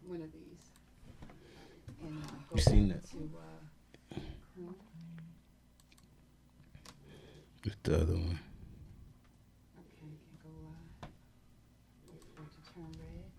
one of these. And You seen that? It's the other one. Okay, can go wait for it to turn red.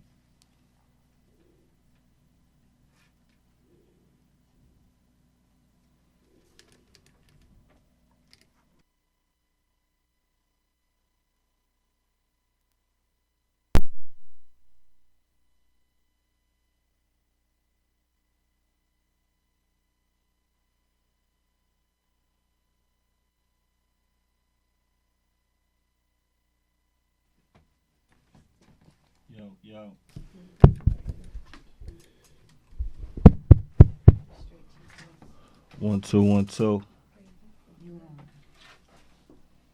Yo. One, two, one, two. You on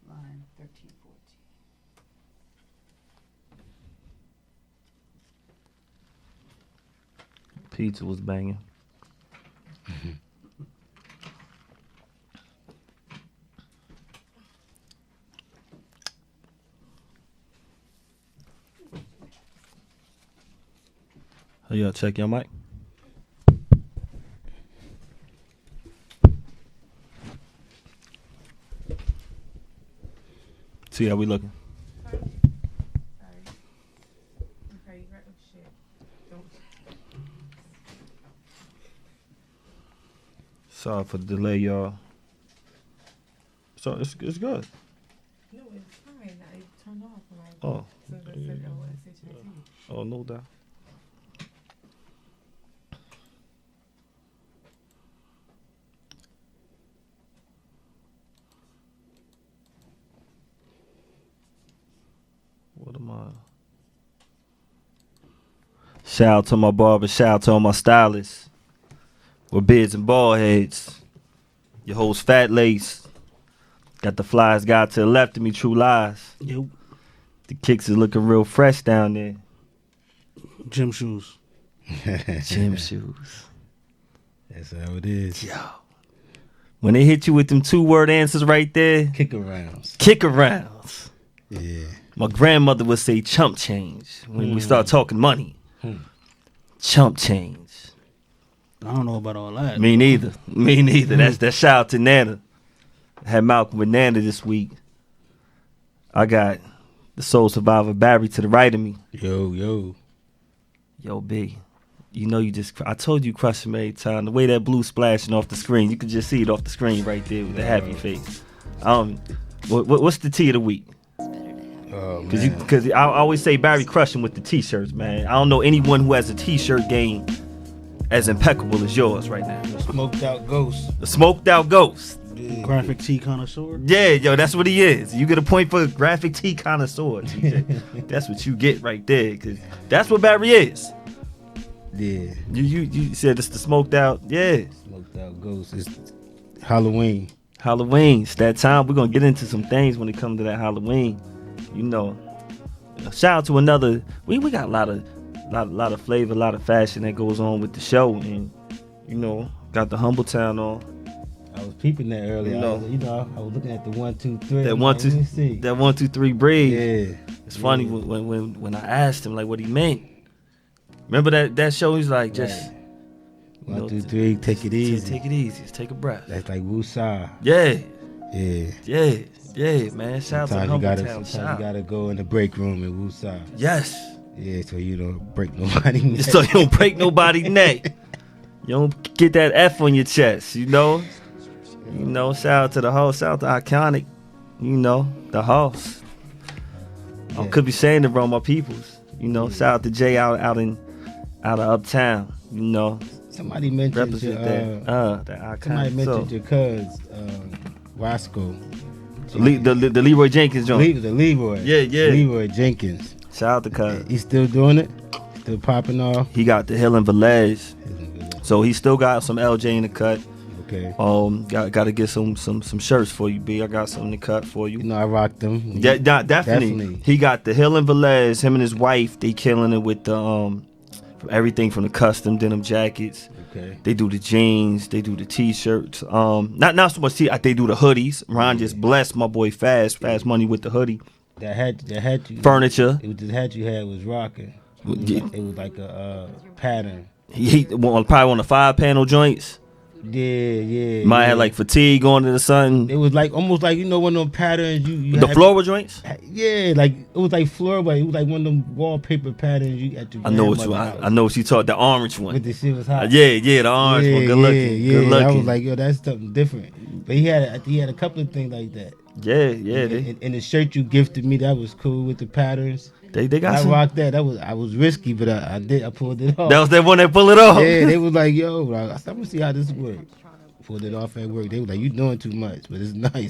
line 13, 14. Pizza was banging. Hey, y'all check your mic. See how we looking? Sorry for the delay, y'all. So it's good. No, it's fine. I turned off when I Oh. said I said HIT. Oh, no doubt. What am I? Shout out to my barber. Shout out to all my stylists. We're beards and bald heads. Your host Fat Lace. Got the flies guy to the left of me, True Lies. Yep. The kicks is looking real fresh down there. Gym shoes. Gym shoes. That's how it is. Yo. When they hit you with them 2-word answers right there. Kick arounds. Kick arounds. Yeah. My grandmother would say chump change when we start talking money. Chump change. I don't know about all that. Me neither. That's shout out to Nana. I had Malcolm with Nana this week. I got the Soul Survivor Barry to the right of me. Yo. Yo, B. You know I told you crush him every time. The way that blue splashing off the screen, you could just see it off the screen right there with the happy face. What's the tea of the week? Oh, Because I always say Barry crushing with the t-shirts, man. I don't know anyone who has a t-shirt game as impeccable as yours right now. Smoked out ghost. The smoked out ghost. Yeah. Graphic tee connoisseur. Yeah, yo, that's what he is. You get a point for graphic tee connoisseur. TJ. That's what you get right there, because that's what Barry is. Yeah. You said it's the smoked out. Yeah. Smoked out ghost. It's Halloween. It's that time. We're gonna get into some things when it comes to that Halloween. You know, shout out to another. We got a lot of flavor, a lot of fashion that goes on with the show, and you know, got the Humble Town on. I was peeping that earlier. No. I was looking at the 1, 2, 3. That 1, 2, that 1, 2, 3 breed. Yeah. It's funny when I asked him like what he meant. Remember that show? He's like just. Right. 1, 2, 3. Take it easy. Take it easy. Just take a breath. That's like Woosah. Yeah. Yeah. Yeah, man. Shout out to Humble Town. Sometimes you gotta go in the break room in Woosah. Yes. Yeah, so you don't break nobody's neck. So you don't break nobody's neck. You don't get that F on your chest, you know? You know, shout out to the host, shout out to Iconic, you know, the host. I could be saying it wrong, my peoples. You know, shout out to Jay out of Uptown, you know. Somebody mentioned the Iconic. Somebody mentioned your cuz, Roscoe. The Leroy Jenkins joint. The Leroy. Yeah. Leroy Jenkins. Shout out to cuz. He's still doing it? Still popping off? He got the Hill and Velez. So he still got some LJ in the cut. Okay. Got to get some shirts for you, B. I got something to cut for you. You know I rocked them. Yeah, definitely. He got the Hill and Velez. Him and his wife, they killing it with the everything from the custom denim jackets. Okay. They do the jeans. They do the t-shirts. Not so much they do the hoodies. Ron just blessed my boy Fast Money with the hoodie. That hat you furniture. The hat you had was rocking. It was like a pattern. He probably one of the 5-panel joints. Yeah. Might have like fatigue going to the sun. It was like almost like one of them patterns you The had- floral joints. Yeah, like it was like floral, but it was like one of them wallpaper patterns you at your I know what grandmother's you. house. I know what you talk. The orange one. But the shit was hot. Yeah, the orange one. Good looking. Yeah. Good looking. I was like, yo, that's something different. But he had a couple of things like that. yeah. And the shirt you gifted me, that was cool with the patterns. They got I some. rocked that. I was risky, but I pulled it off. That was that one that pull it off. Yeah, they was like, yo, I said, I'm gonna see how this works. Pulled it off at work. They was like, you doing too much, but it's nice.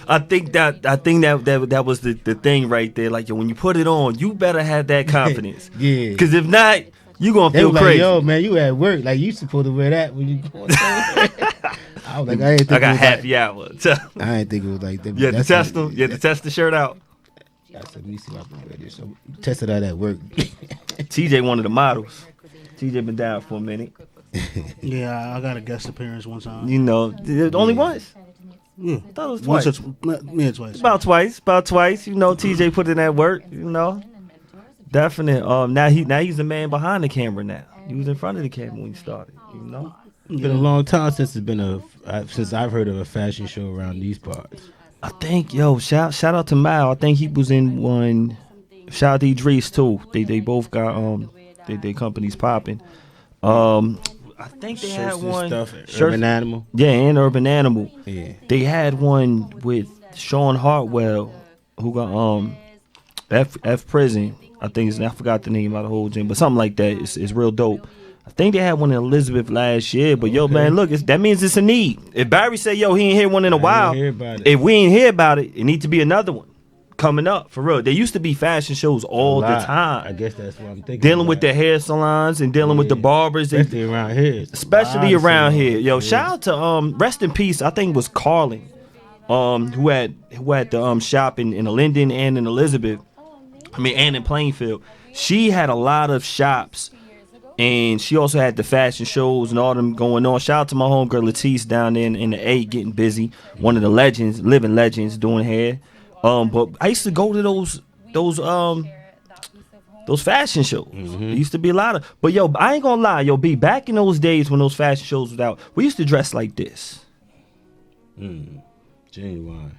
I think that was the thing right there. Like, yo, when you put it on, you better have that confidence. Yeah. Because if not, you gonna They feel was crazy. like, yo, man, you at work. Like, you supposed to wear that when you going somewhere. I was like, I ain't think I it got was happy hour. I ain't think it was like that. You had to That's test what- them. You had to test the shirt out. I said, let me see if I can wear this. So tested out at work. TJ one of the models. TJ been down for a minute. Yeah, I got a guest appearance one time. You know, only once. Yeah, I thought it was once twice. twice. About twice. You know, TJ put in that work. You know, definite. Now he's the man behind the camera. Now he was in front of the camera when he started. You know, It's been a long time since since I've heard of a fashion show around these parts. I think shout out to Mal. I think he was in one. Shout out to Idris too. They both got they companies popping. I think they had Shirts and one. stuff. Shirts- Urban Animal. Yeah, and Urban Animal. Yeah. They had one with Sean Hartwell, who got F Prison. I think I forgot the name of the whole gym, but something like that. It's real dope. I think they had one in Elizabeth last year, but yo, man, look, that means it's a need. If Barry say, yo, he ain't hear one in a while, hear about it. if we ain't hear about it, it need to be another one coming up for real. There used to be fashion shows all the I time, guess that's what I'm thinking. dealing with about. the hair salons and dealing with the Yeah. barbers. They, Especially around here. especially around here. Yo, Yeah. shout out to rest in peace. I think it was Carlin, who had the shop in Linden and in Elizabeth. And in Plainfield. She had a lot of shops, and she also had the fashion shows and all them going on. Shout out to my homegirl Latisse down there in the A, getting busy. One of the legends, living legends, doing hair. But I used to go to those fashion shows. There used to be a lot of. But yo, I ain't gonna lie, yo, B, back in those days when those fashion shows was out, we used to dress like this. Genuine.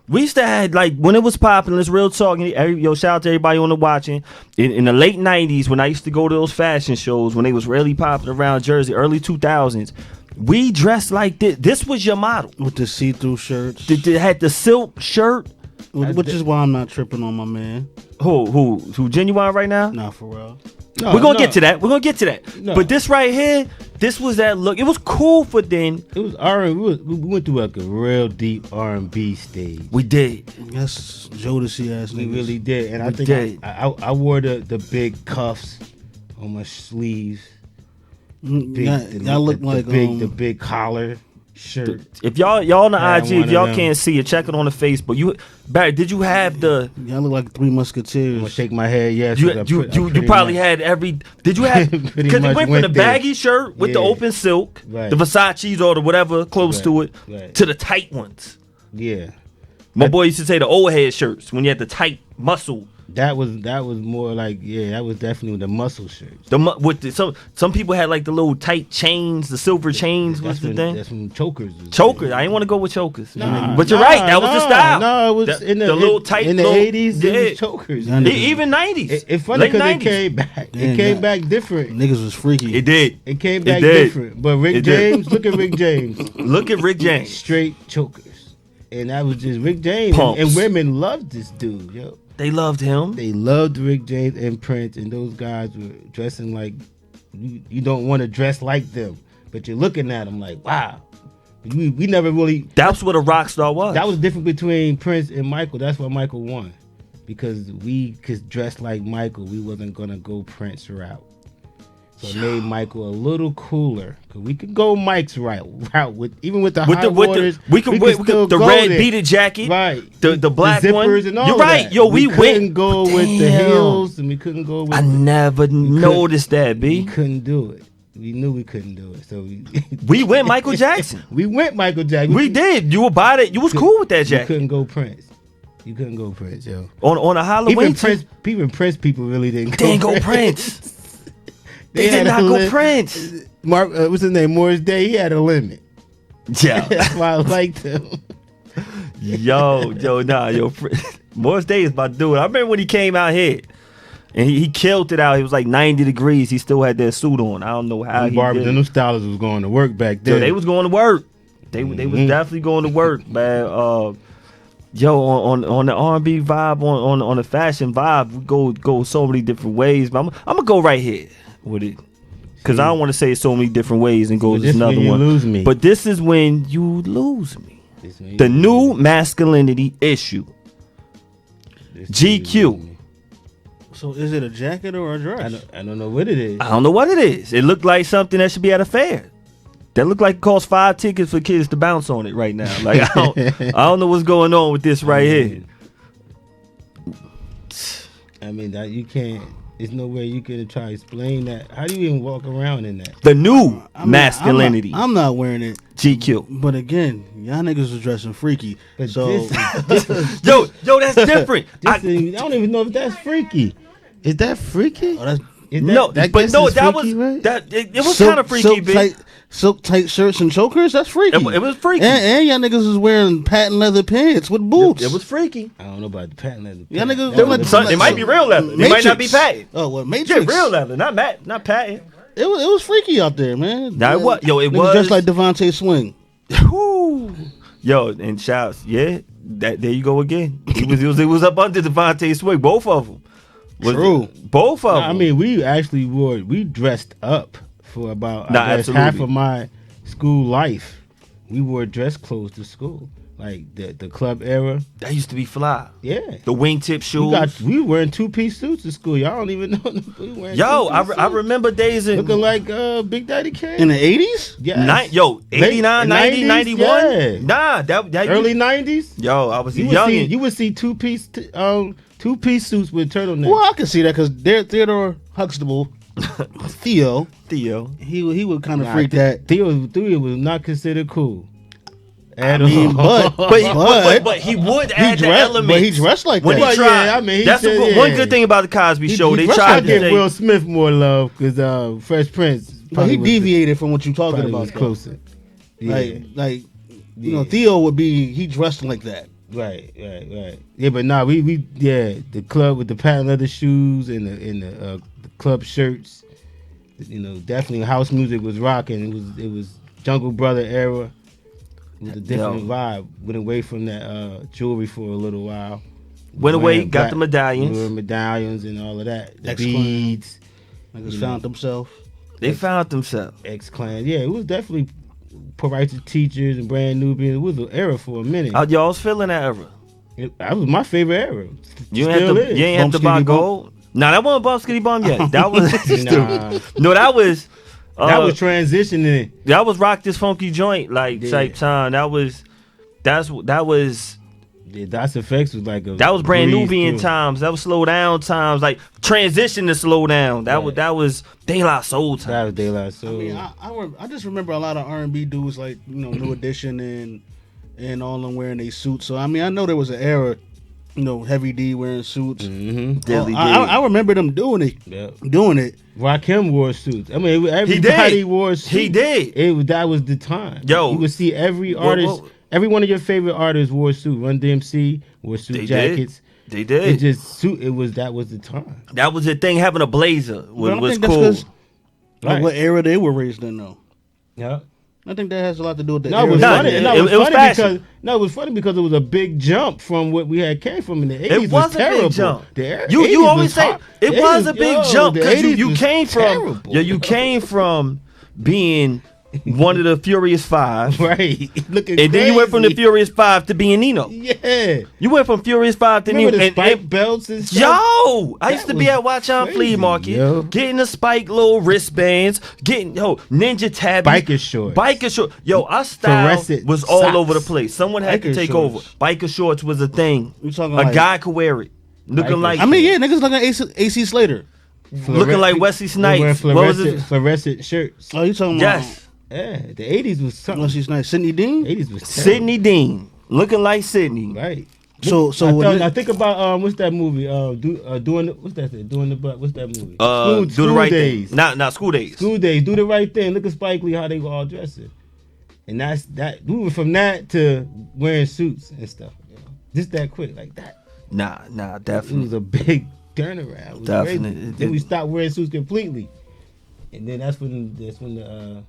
We used to have, like, when it was popping, let's real talk. Yo, shout out to everybody on the watching. In the late 90s, when I used to go to those fashion shows, when they was really popping around Jersey, early 2000s, we dressed like this. This was your model. With the see-through shirts, They had the silk shirt. which is why I'm not tripping on my man. Who Genuine right now? Nah, for real. No, We're gonna no. get to that. We're gonna get to that. No. But this right here, this was that look. It was cool for then. It was R&B. We went through like a real deep R&B stage. We did. That's Jodeci ass We niggas. really did, and I We think did. I wore the big cuffs on my sleeves. Big, Y'all look like the big collar shirt. If y'all on the Had IG, one if of y'all them. can't see it, check it on the Facebook. Barry, did you have the? Y'all look like Three I'm gonna Musketeers. shake my head. Yes, You 'cause I you probably much- had every. Did you have? Pretty Because it much went from the went there. baggy shirt with the Yeah. open silk, Right. the Versace's or the whatever close Right. to it, Right. to the tight ones. Yeah, My boy used to say the old head shirts when you had the tight muscle. that was more like that was definitely the muscle shirts. With some people had like the little tight chains, the silver chains was That's the when, thing. That's when chokers. was Chokers. I didn't want to go with chokers. Nah, But you're nah, right. That was the nah, style. No, it was The- in the little tight in the little- 80s. yeah. It was chokers. Y'all niggas- Even 90s. It's funny Late because it 90s. came back. Damn, It came yeah. back different. Niggas was freaky. It did. It came It back did. different. But Rick It did. James, look at Rick James. Look at Rick James. Straight chokers. And that was just Rick James. Pumps. And women loved this dude, yo. They loved him. They loved Rick James and Prince, and those guys were dressing like you don't want to dress like them, but you're looking at them like, wow. We never really. That's what a rock star was. That was different between Prince and Michael. That's why Michael won, because we could dress like Michael. We wasn't gonna go Prince route. So it made Michael a little cooler, cause we could go Mike's route with even with the high waters. we could still the go red there. beaded jacket, Right. The black zippers one. and all You're of right, that. yo. We couldn't went. go with the Damn. heels, and we couldn't go with. I never noticed that, we B. couldn't do it. We knew we couldn't do it, so We went Michael Jackson. we went Michael Jackson. We did. You were by that. You was cool with that We jacket. couldn't go Prince. You couldn't go Prince, yo. On a Halloween. Even Prince people really didn't go. They didn't go Prince. They did not go Prince. Mark, what's his name? Morris Day. He had a limit. Yeah. That's why I liked him. yo, Morris Day is my dude. I remember when he came out here. And he killed it out. He was like 90 degrees. He still had that suit on. I don't know how Them he barbers did and it. them stylists was going to work back then. Yo, they was going to work. They was definitely going to work, man. On the R&B vibe, on the fashion vibe, we go so many different ways. But I'm gonna go right here with it, because I don't want to say it so many different ways and go to another one. Lose me. But this is when you lose me. The new masculinity issue. GQ. So is it a jacket or a dress? I don't know what it is. I don't know what it is. It looked like something that should be at a fair. That looked like it costs 5 tickets for kids to bounce on it right now. Like I don't know what's going on with this right here. I mean, that you can't. There's no way you can try to explain that. How do you even walk around in that? The new masculinity. I'm not wearing it. GQ. But again, y'all niggas are dressing freaky. But So Yo, that's different. I don't even know if that's freaky. Is that freaky? oh, that's Is No, that but no, is that freaky, was right? that. It was kind of freaky, bitch. silk tight shirts and chokers. That's freaky. It was freaky. And y'all niggas is wearing patent leather pants with boots. It was freaky. I don't know about the patent leather. Y'all niggas. That was It might be real leather. It might not be patent. Oh well, Yeah, Matrix. real leather, not patent. It was freaky out there, man. Nah, it was. Yo, it Niggas was. dressed like Devontae Swing. Whew. Yo, and shouts, yeah. That there you go again. He was up under Devontae Swing, both of them. True. Both of them. I mean, we dressed up for about Nah, I guess, absolutely. half of my school life. We wore dress clothes to school, like the club era. that used to be fly. Yeah, The wingtip shoes. we wearing 2-piece suits to school. Y'all don't even know we wearing. Yo, 2-piece I suits. remember days in looking like Big Daddy Kane. In the 80s? Yes. Yo, 89, 90, 90s, 91. yeah. Nah, that Early 90s. Yo, I was You young. you would see two-piece suits with turtlenecks. Well, I can see that because Theodore Huxtable, Theo, Theo. he would kind of Nah, freak that. Theo was not considered cool. I mean, but But he would add the element. But he dressed like when that. he Well, tried. yeah, I mean, he that's said, one yeah. good thing about the Cosby Show. They dressed tried I to give say, Will Smith more love because Fresh Prince. But he probably was deviated from what you're talking probably about. was though. closer. Yeah. Like you know, Yeah. Theo would be. He dressed like that. Right. Yeah, but nah, we the club with the patent leather shoes and the club shirts. You know, definitely house music was rocking. It was Jungle Brother era. It was a different vibe. Went away from that jewelry for a little while. Went away, Wearing got the medallions. we wore medallions and all of that. The X-Clan. beads, Niggas You found know. themselves. They found themselves. X-Clan. Yeah, it was definitely righteous teachers and brand new being. It was an era for a minute. Y'all was feeling that era. That was my favorite era. You ain't Still have to. is. You ain't have to Bump buy Skitty Bump? gold. Nah, that wasn't Bump Skitty Bump yet. That was Nah. no. That was. That was transitioning. That was Rock This Funky Joint like Yeah. type time. That was. Yeah, That's Effects was like a. That was brand breeze Nubian through. times. That was slow down times. Like transition to slow down. That was De La Soul That time. was De La Soul. I mean, I just remember a lot of R&B dudes like New Edition and all them wearing their suits. So I mean, I know there was an era, Heavy D wearing suits. Mm-hmm. Dilly I remember them doing it. Yeah. Doing it. Rakim wore suits. I mean, everybody wore suits. He did. That was the time. Yo. You would see every artist, every one of your favorite artists wore a suit. Run DMC wore suit They jackets. They It did. just suit. That was the time. That was the thing. Having a blazer But I was think that's cool. 'cause, Right. Like what era they were raised in, though. Yeah. I think that has a lot to do with the No, era. it was Nah, funny. it- No, it it was was funny fashion. because it was funny because it was a big jump from what we had came from in the 80s. It was a terrible. big jump. The You 80s always was say hot. it The was 80s a big yo, jump the because 80s you was came from terrible. you came from being one of the Furious Five, right. Looking and then you went from the crazy. Furious Five to being Nino. Yeah. You went from Furious Five to Remember Nino. the spike belts and stuff? Yo, I used That to be was at Watch On crazy, Flea Market, yo. getting the spike little wristbands, getting Ninja Tabby, Biker shorts. biker shorts. Yo, our style Fluorescent was all socks. over the place. Someone had to Biker take shorts. over. Biker shorts was a thing. You talking A like- guy could wear it, looking Biker like I mean, yeah, niggas looking at AC Slater. looking like Wesley They wearing Snipes. What was it? fluorescent shirts. Oh, you talking Yes, Yeah, the 80s was something. Wesley Snipes, Sidney Dean. 80s was terrible. Sidney Dean, looking like Sidney. Right. I think about what's that movie? Doing what's that? Doing the butt. What's that movie? Do the right days. thing. Not school days. School days. Do the right thing. Look at Spike Lee how they were all dressing, and that's that. Moving from that to wearing suits and stuff. You know? Just that quick, like that. Nah, It definitely. was a big turnaround. It was Definitely. crazy. Then we stopped wearing suits completely, and then that's when the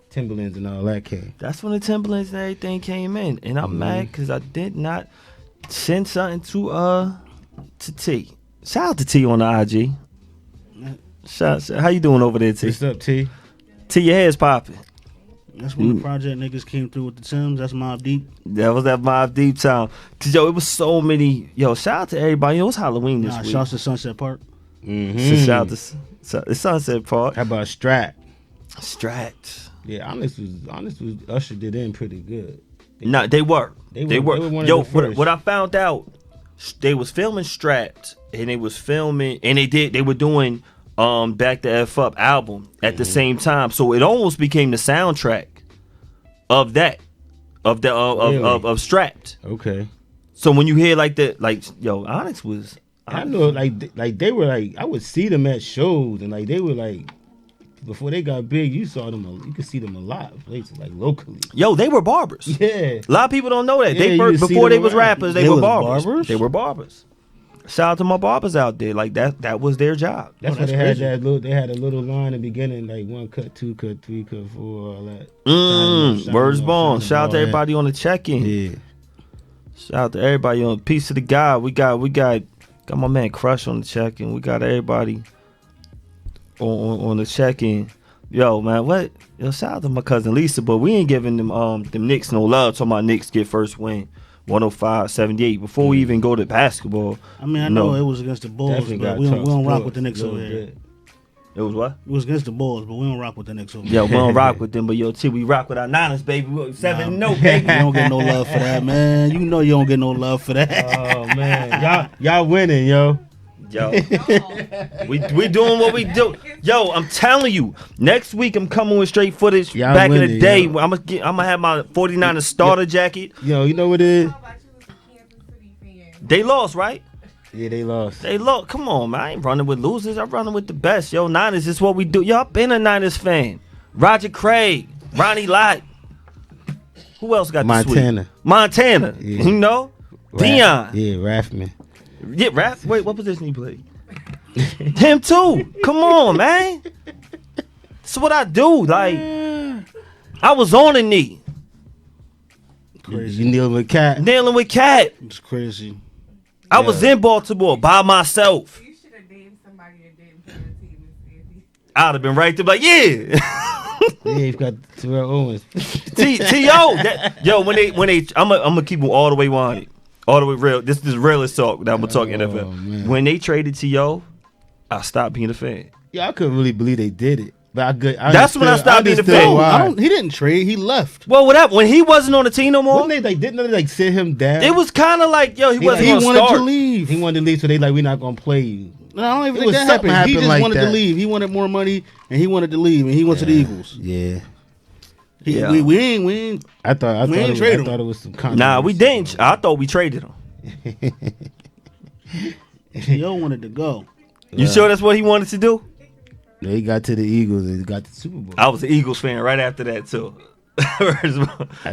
Timberlands and all that came. That's when the Timberlands and everything came in, and I'm mad because I did not send something to T. Shout out to T on the IG. How you doing over there, T? What's up, T? T, your hair's popping. That's when the Project niggas came through with the Timbs. That's Mobb Deep. That was that Mob Deep time. Cause yo, it was so many. Yo, shout out to everybody. Yo, it's Halloween this week. Shout out to Sunset Park. So shout out to it's Sunset Park. How about Strap? Strat. Yeah, Honest was ushered it in pretty good. Nah, they were. They were. one Yo, of the first. what I found out, they was filming Strapped, and they was filming, and they were doing Back the F Up album at the same time. So it almost became the soundtrack of that, of Strapped. Okay. So when you hear yo, Onyx was. I know, like they were like, I would see them at shows, and like they were like, before they got big, you saw them. You could see them a lot of places, like locally. Yo, they were barbers. Yeah. A lot of people don't know that. Yeah, They you first, can see before they them was around. rappers, they They were was barbers. barbers? They were barbers. Shout out to my barbers out there. Like that was their job. That's why that's they had crazy. that little. They had a little line in the beginning, like 1 cut, 2 cut, 3 cut, 4, all that. Shout Words out, born. Shout out to yeah. everybody on the check-in. Yeah. Shout out to everybody on Peace to the God. We got my man Crush on the check-in. We got everybody on the check-in. Yo, man, what? Yo, shout out to my cousin Lisa, but we ain't giving them Knicks no love. Talking about Knicks get first win, 105-78. Before we even go to basketball, I mean, I know it was against the Bulls, Definitely but got we don't talk rock with the sports Knicks a over little here. bit. it was what? It was against the Bulls, but we don't rock with the Knicks over Yo, here. we don't rock with them, but yo, T, we rock with our Niners, baby. 7-0, You baby. don't get no love for that, man. You know you don't get no love for that. Oh man, y'all winning, yo. Yo, we doing what we do. Yo, I'm telling you, next week I'm coming with straight footage. Y'all Back in the winning, day, yo. I'm gonna have my 49ers starter jacket. Yo, you know what it is? How about you was a Kansas City fan? They lost, right? Yeah, they lost. They lost. Come on, man. I ain't running with losers. I'm running with the best. Yo, Niners is what we do. Yo, I've been a Niners fan. Roger Craig, Ronnie Lott. Who else got Montana. the sweep? Montana. Yeah. You know? Dion. Yeah, Raffman. Yeah, rap. Wait, what position he played? Him too. Come on, man. That's what I do. Like, I was on a knee, Crazy. You kneeling with Cat? dealing with Cat. It's crazy. I was in Baltimore by myself. You should have dated somebody that didn't play the team and see if he. I'd have been right there, like, yeah. Yeah, he's got Terrell Owens. T.O. Yo, when they, I'm gonna keep them all the way wanted, all the way real. This is realest talk that I'm gonna talk NFL. Man. When they traded T.O., I stopped being a fan. Yeah, I couldn't really believe they did it. But That's when I stopped being a understood fan. why. He didn't trade. He left. Well, what happened when he wasn't on the team no more? Wasn't they didn't sit him down? It was kind of like, yo, he wasn't He gonna wanted start. to leave. He wanted to leave, so they like, we're not gonna play you. No, I don't even It think was that something happened. He happened just like wanted to that. leave. He wanted more money, and he wanted to leave, and he went to the Eagles. Yeah. Yeah. We ain't. I thought it was some controversy. Nah, we didn't. I thought we traded him. Yo wanted to go. You sure that's what he wanted to do? He got to the Eagles and got the Super Bowl. I was an Eagles fan right after that too.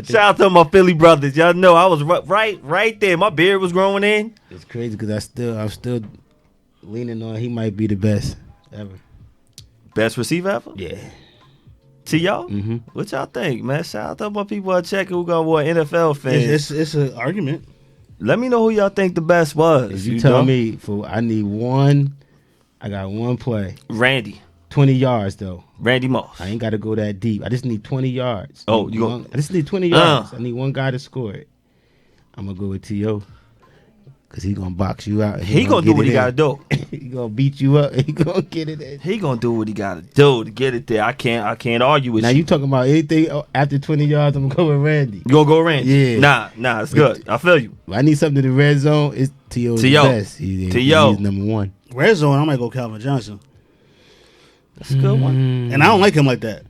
Shout out to my Philly brothers. Y'all know I was right there. My beard was growing in. It's crazy because I'm still leaning on he might be the best ever. Best receiver ever? Yeah. To y'all? Mm-hmm. What y'all think, man? Shout out to my people at checking who got what NFL fans. It's an argument. Let me know who y'all think the best was. If you tell know? me I need one, I got one play. Randy 20 yards though. Randy Moss. I ain't got to go that deep. I just need 20 yards. Oh, you gonna- I just need 20 yards. I need one guy to score it. I'm gonna go with T.O. because he gonna box you out. and He gonna do get what it he in. gotta do. He gonna beat you up. He gonna get it in. He gonna do what he gotta do to get it there. I can't argue with Now you. you talking about anything after 20 yards? I'm gonna go with Randy. You gonna go Randy? Yeah. Nah, it's good. I feel you. If I need something in the red zone, it's T.O. the T.O. best. T.O. He's number one. Red zone, I might go Calvin Johnson. That's a good one. And I don't like him like that.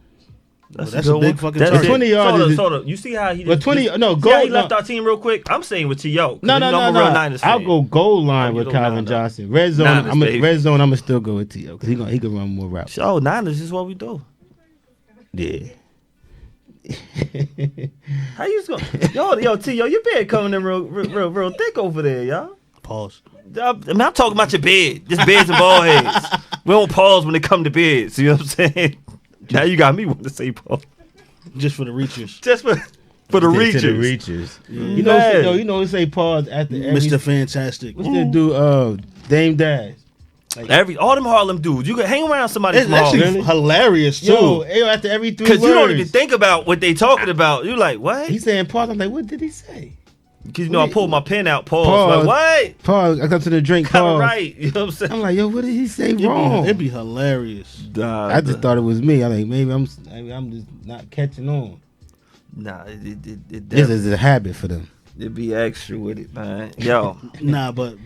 That's a big fucking That's target. 20 yards is- Hold up. You see how he But 20 no, see goal. how he left no. our team real quick? I'm saying with T.O. No, I'm a real Niners fan. I'll go goal line Oh, you with don't Calvin Niners. Johnson. Red zone, Niners, baby. red zone. I'm gonna still go with T.O. because he can run more routes. Oh, Niners is what we do. Yeah. How you going? Yo, T.O., your bed coming in real thick over there, y'all. Pause. I mean, I'm talking about your bed. Just beds and ball heads. We don't pause when it come to beds. You know what I'm saying? Now you got me wanting to say pause. Just for the reachers. Just for the To the reachers. reachers. Yeah. You know, Man. you know, they say pause after every. Mr. Fantastic. What's that dude? Dame Dash. All them Harlem dudes. You can hang around somebody It's from actually Harlem. hilarious too. Yo, after every 3 words. Because you don't even think about what they talking about. You're like, what? He's saying pause. I'm like, what did he say? Because I pulled my pen out. Pause. Pause. Like, what? Pause. I come to the drink. Kind of Pause. right. You know what I'm saying? I'm like, yo, what did he say wrong? It'd be hilarious. I just thought it was me. I'm like, maybe I'm just not catching on. Nah, it This is a habit for them. It'd be extra with it, man. Yo. Nah, but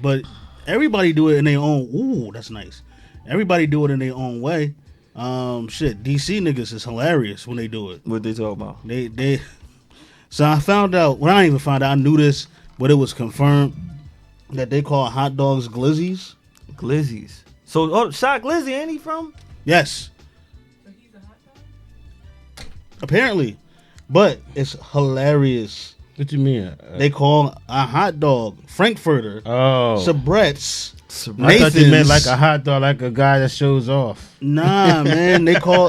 everybody do it in their own. Ooh, that's nice. Everybody do it in their own way. Shit, DC niggas is hilarious when they do it. What they talking about? They. So I found out. Well, I didn't even find out. I knew this, but it was confirmed that they call hot dogs glizzies. Glizzies. So, Shot Glizzy, ain't he from? Yes, So he's a hot dog? apparently, but it's hilarious. What you mean? They call a hot dog Frankfurter, Oh. Sabrett's. I thought you meant Nathan's. like a hot dog, like a guy that shows off. Nah, man, they call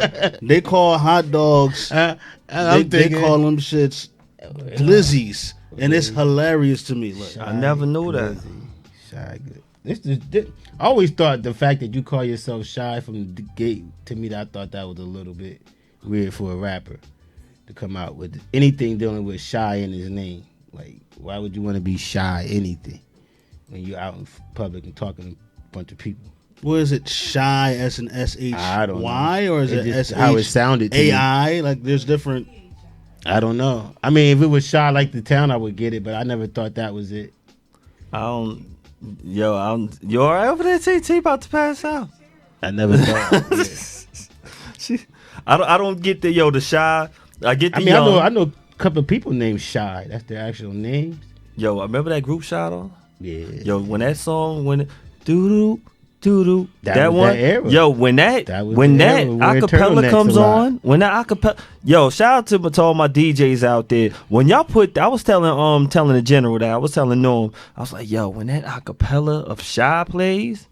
hot dogs. They call them shits glizzies, and it's hilarious to me. Like, I never knew that. Shy. I always thought the fact that you call yourself Shy from the gate, to me, I thought that was a little bit weird for a rapper to come out with anything dealing with Shy in his name. Like, why would you want to be shy anything when you're out in public and talking to a bunch of people? what is it? Shy as in SHY, I don't know. or is it just SH how it sounded to me. AI? Like, there's different. I don't know. I mean, if it was Shy like the town, I would get it, but I never thought that was it. I don't. You all right over there, TT? About to pass out. I never thought. Yeah. I don't get the Shy. I get the I mean, young. I know a couple of people named Shy. That's their actual names. Yo, I remember that group Shy though. Yeah. Yo, when that song when doo doo that was one. that era. Yo, when that was when the that era. We wear acapella turtlenecks comes a lot. on, when that acapella, yo, shout out to all my DJs out there. When y'all I was telling the general that I was telling Norm, I was like, yo, when that acapella of Shy plays,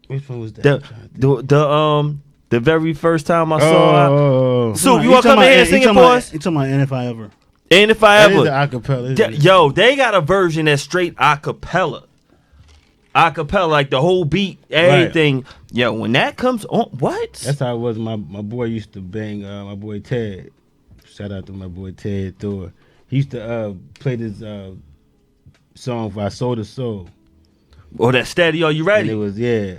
Which one was that? the very first time I saw. Oh, Soup, you want to come in here and sing it for us? You talking about And If I Ever? And if I that ever, is the acapella. isn't it? yo, they got a version that's straight acapella. Acapella, like the whole beat, everything. Yo, when that comes on, what? That's how it was. My boy used to bang. My boy Ted. Shout out to my boy Ted Thor. He used to play this song by Soul to Soul. Oh, that steady. Are you And ready? it was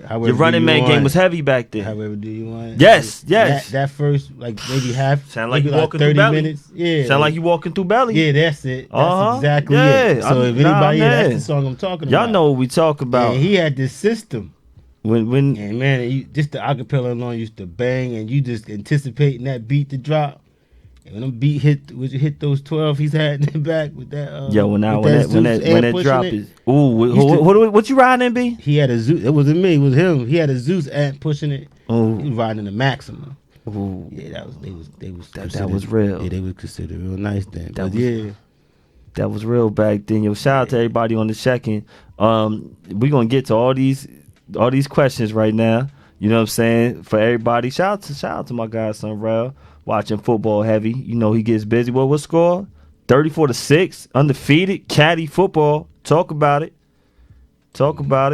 however Your running do you man want game it. was heavy back then. However do you want it. Yes, yes. That first, like maybe half. Sound like maybe you walking through 30 Belly. minutes. Yeah. Sound like you walking through Belly. Yeah, that's it. That's Uh-huh. exactly Yeah, it. So if nah, anybody, that's man. the song I'm talking about. Y'all know what we talk about. And he had this system. when And man, just the acapella alone used to bang, and you just anticipating that beat to drop. And when them beat hit those 12 he's had in the back with that. yo, when with that Zeus amp drop pushing it. is ooh, Used to- what you riding in, B? He had a Zeus. It wasn't me. It was him. He had a Zeus amp pushing it. Ooh. He was riding the Maxima. Ooh. Yeah, that was That considered- was real. Yeah, they was considered real nice then. That But was- yeah, That was real back then. Yo, shout out to everybody on the check-in. We're gonna get to all these questions right now. You know what I'm saying? For everybody. Shout out to my guy Son Rel, watching football heavy. You know he gets busy. What score? 34-6, undefeated, caddy football. Talk about it.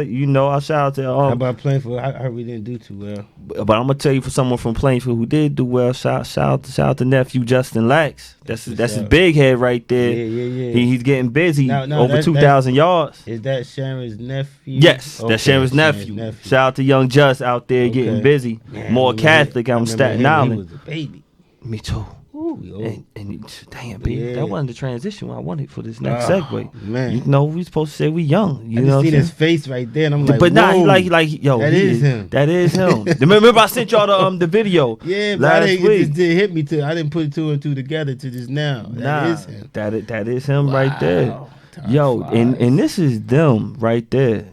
You know, I shout out to how about playing for? I heard we didn't do too well. but I'm gonna tell you for someone from Plainfield who did do well. Shout out to nephew Justin Lax. That's his big head right there. Yeah. He's getting busy. No, over that's- 2,000 yards. Is that Sharon's nephew? Yes, Okay, that's Sharon's nephew. Shout out to young Just out there getting Okay. busy. Man, More I remember Catholic. him. I I'm remember Staten him when Island. He was a baby. Me too. Ooh, yo. And damn, B, Yeah. that wasn't the transition I wanted for this next Oh, segue. man. You know, we supposed to say we young. You I know just what seen I'm his saying? face right there, and I'm like, But nah, whoa. yo, That he is him. That is him. Remember I sent y'all the video Yeah, but I last didn't, it week. just didn't hit me till I didn't put two and two together to this now. That is him. That is him right there. Wow. Time Yo, flies. and this is them right there.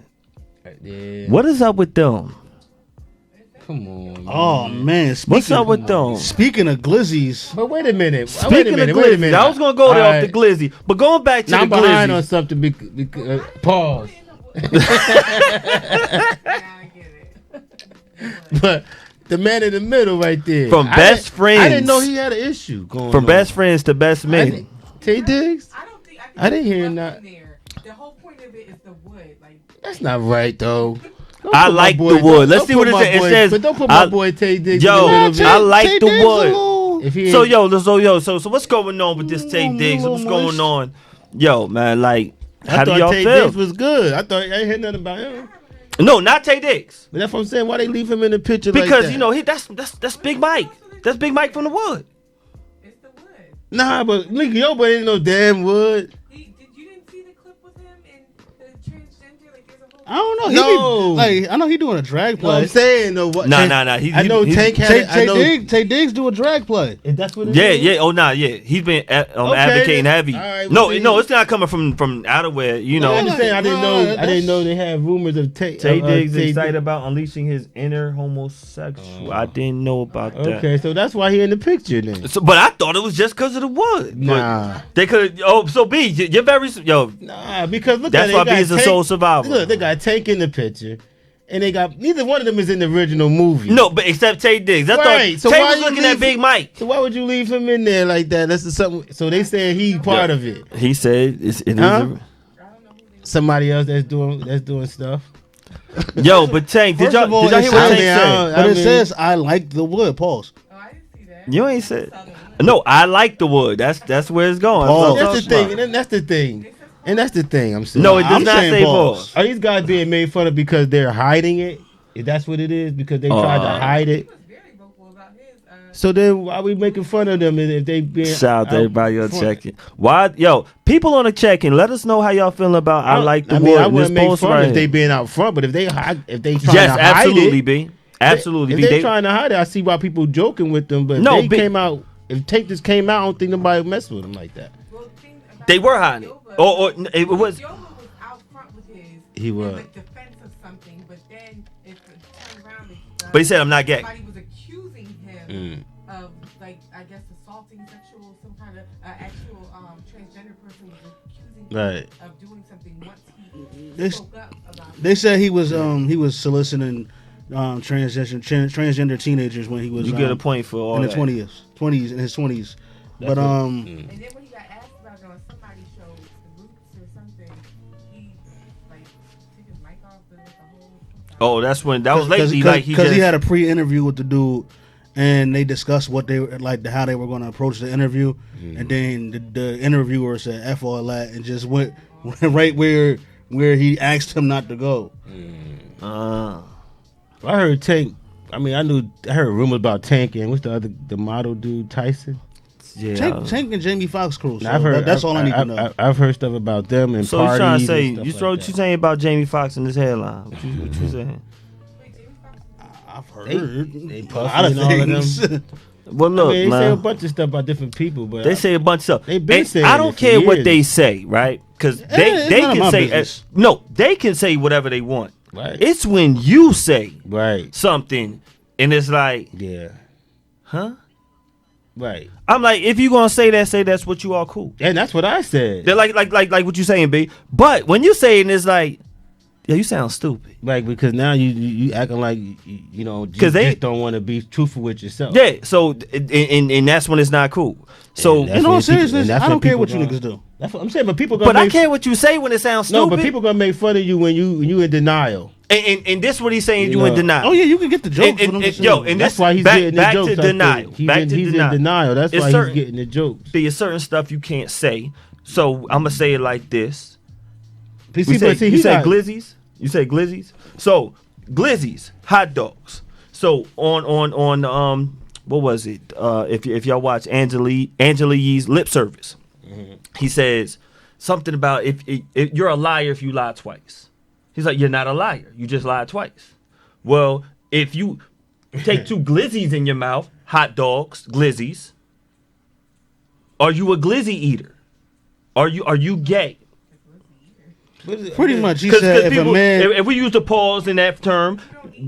Right there. What is up with them? Come on. Man. Oh man, What's up with them? Speaking of glizzies, But wait a minute. Speaking of Glizzy, I was gonna go there off the Glizzy, but going back to Now the I'm behind on Glizzy. something. Because, pause. Yeah, I get it. But the man in the middle right there. From I best didn't- friends. I didn't know he had an issue going From on. best friends to best I men. didn't- Tay Diggs? I don't think I didn't hear nothing that. there. The whole point of it is the wood. Like, That's not right, though. Don't I put my like boy- the wood. don't- Let's don't see put what it my says. It boy- says- But don't put my I- boy Tay Diggs Yo, in the middle. I like Tay the Diggs a wood. little- If he So ain't- so what's going on with this Tay Diggs? What's little going moist. on? Yo, man, like, I how do thought y'all Tay feel? Diggs was good. I thought I ain't heard nothing about him. No, not Tay Diggs. But that's what I'm saying. Why they leave him in the picture like Because that? you know that's Big Mike. That's Big Mike from the wood. it's the wood. Nah, but nigga, your boy ain't no damn wood. You didn't see the clip with him and the transgender? Like, there's a whole. I don't know. He No. like I know he doing a drag What I'm play. saying though. What, Nah, Tank- nah. I know Tank had Tay, it. I know. Tay Diggs do a drag play. If that's what it Yeah, is. yeah. Oh, nah, yeah. He's been advocating then. heavy. All right, No, well, see. no, it's not coming from outerwear. You No, know, I understand. I didn't No, know. that's- I didn't know they had rumors of Tay Diggs Tay excited Diggs. about unleashing his inner homosexual. I didn't know about that. Okay, so that's why he in the picture then. So, but I thought it was just because of the wood. But Nah, they could. Oh, so B, you're very yo. nah, because look That's at it. why They B got is a Tank- soul survivor. Look, they got Tank in the picture, and they got neither one of them is in the original movie. No, but except Tay Diggs. I Right, thought so Tay why was you looking at leave- Big Mike. So why would you leave him in there like that? That's something. So they saying he part of it. He said it is. Huh? Somebody else that's doing stuff. Yo, but Tank, did First y'all of all, did y'all hear what I Tank mean, I said? don't- But I it mean- says I like the wood. Pause. Oh, I didn't see that. You ain't said. I saw the wood. No, I like the wood. That's where it's going. Oh, That's what I'm That's the talking thing. about. And that's the thing. And that's the thing. I'm saying. No, it does I'm not saying say pause. pause. Are these guys being made fun of because they're hiding it? If that's what it is, because they tried to hide He it. was very vocal about his. So then why are we making fun of them if they being Shout out to out everybody on front? checking. Why, yo, people on the check-in, let us know how y'all feeling about I like the I wood. mean, I and wouldn't this make post fun right if they here. being out front, but if they trying Yes, to absolutely, hide it, B. Absolutely, if B. they They- trying to hide it, I see why people joking with them. But No, if they B- came out, if Tank just came out, I don't think nobody would mess with them like that. Well, the thing about They were hiding it. Yoba- Or it was. Yoba was out front with his. He was. in, like, defense of something, but then it turned around. And, But he said, I'm not gay. Somebody was accusing him of, like, I guess assaulting some kind of actual transgender person was accusing him Right. of doing something once he They- spoke up about it. They said he was soliciting transgender teenagers when he was You get a point for all in the that. 20s in his 20s. But That's And then when he got asked about it on somebody's show, The Roots or something, he like took his mic off the whole. Oh, that's when that was lately. Like he because just he had a pre-interview with the dude, and they discussed what they were like, how they were going to approach the interview, and then the interviewer said "f all that" and just went right where he asked him not to go. I heard Tank. I mean, I heard rumors about Tank and what's the model dude Tyson. yeah. Tank and Jamie Foxx crew. So I've heard that's all I need to know. I've heard stuff about them and So you parties. trying to say and you stuff throw like what you that. saying about Jamie Foxx and his hairline? What you saying? Wait, Jamie Foxx. I've heard They a puffy lot of and all of things. them. Well, look, I mean, they say a man. bunch of stuff about different people, but They say a bunch of stuff. They been And saying I it don't for care what years. they say, right? Because it's they none of can my say business. no. They can say whatever they want. Right. It's when you say right, something and it's like, yeah, huh? right, I'm like, if you gonna say that's what you all cool. and that's what I said. They're like what you saying, B. But when you say it, it's like, yeah, you sound stupid. Like because now you acting like you know you 'Cause they- just don't want to be truthful with yourself. Yeah. So and that's when it's not cool. So, And that's In all when people- seriousness, and that's I when don't care people what you gonna- niggas do. That's what I'm saying. But people gonna but I make, care what you say when it sounds stupid. No, but people gonna make fun of you when you in denial. And this what he's saying. You You in know. denial. Oh yeah, you can get the jokes. And- but I'm and- just yo, saying. and That's this- why he's back- getting back the jokes. to I think. denial. Back to he's denial. in denial. That's It's why certain- he's getting the jokes. There's certain stuff you can't say. So I'm gonna say it like this. See, You say, but see, you he's say not- glizzies. You say glizzies. So glizzies, hot dogs. So on what was it? If y'all watch Angela Yee's Lip Service, he says something about if you're a liar if you lie twice. He's like, you're not a liar. You just lied twice. Well, if you take 2 glizzies in your mouth, hot dogs, glizzies, are you a glizzy eater? Are you gay? Pretty much, he said if people, a man, if we use the pause in that term,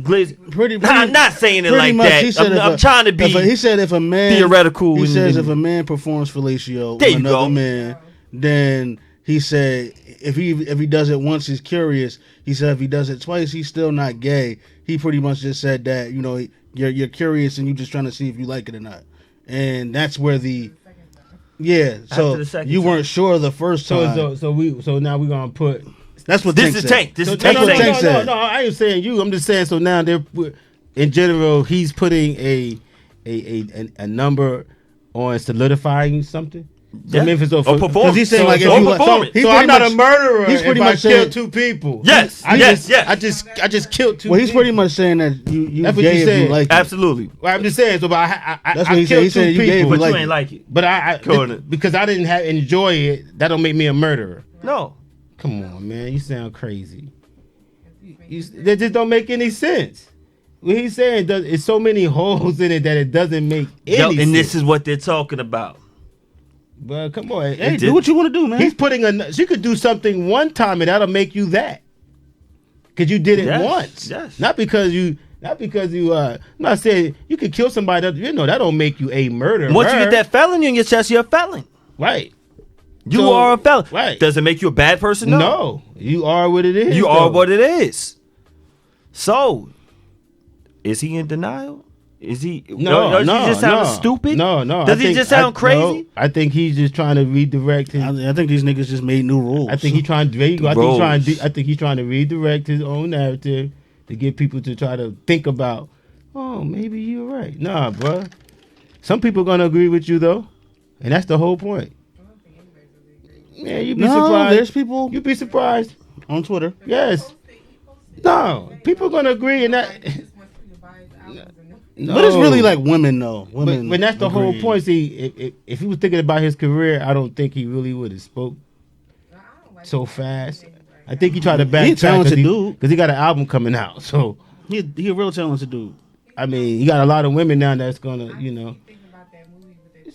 glizzy. I'm not saying it pretty like much, that. he said I'm trying to be. he said if a man theoretical. He says if a man performs fellatio There with you another go. man, then he said if he does it once, he's curious. He said if he does it twice, he's still not gay. He pretty much just said that you're curious and you're just trying to see if you like it or not, and that's where the. Yeah, so you weren't sure the first time. So now we're gonna put. That's what this Tank is said. Tank. This is That's Tank. what Tank said. No, I ain't saying you. I'm just saying. So now in general, he's putting a number on solidifying something. Yeah. Memphis Or performance. Because he's saying like if or you performance. he So pretty I'm not much- a murderer. He's pretty if much I killed saying- 2 people. Yes. I yes. just killed 2. Well, he's people. pretty much saying that you That's what gay you if said. you like it. Absolutely. Well, I'm just saying. So, but I That's I what he said. killed He said 2 you gay if people. But like you it. ain't like it. But I Corner. because I didn't enjoy it. That don't make me a murderer. No. Come on, man. You sound crazy. That just don't make any sense. What he's saying it's so many holes in it that it doesn't make any Yo, sense. and this is what they're talking about. But come on, Hey, do what you want to do, man. he's putting she could do something one time and that'll make you that. Cause you did it Yes, once. yes. Not because you. I'm not saying you could kill somebody. That don't make you a murderer. Once you get that felony in your chest, you're a felon. right. You So, are a felon. right. Does it make you a bad person? No, you are what it is. You are though. what it is. So, is he in denial? Is he? No, does no, he just sound no. stupid? No. Does he just sound crazy? No, I think he's just trying to redirect his. I think these niggas just made new rules. I think he's trying. There you go. I Roles. think he's trying to redirect his own narrative to get people to try to think about. Oh, maybe you're right. Nah, bro. Some people gonna agree with you though, and that's the whole point. Man, you'd be surprised. There's people You'd be surprised. on Twitter. Yes. No, people gonna agree in that. No. But it's really like women, though. Women. But that's the whole agreeing. point. See, if he was thinking about his career, I don't think he really would have spoke so fast. I think he tried to backtrack He a talented dude. because he got an album coming out. So He a real talented dude. I mean, you got a lot of women now that's gonna,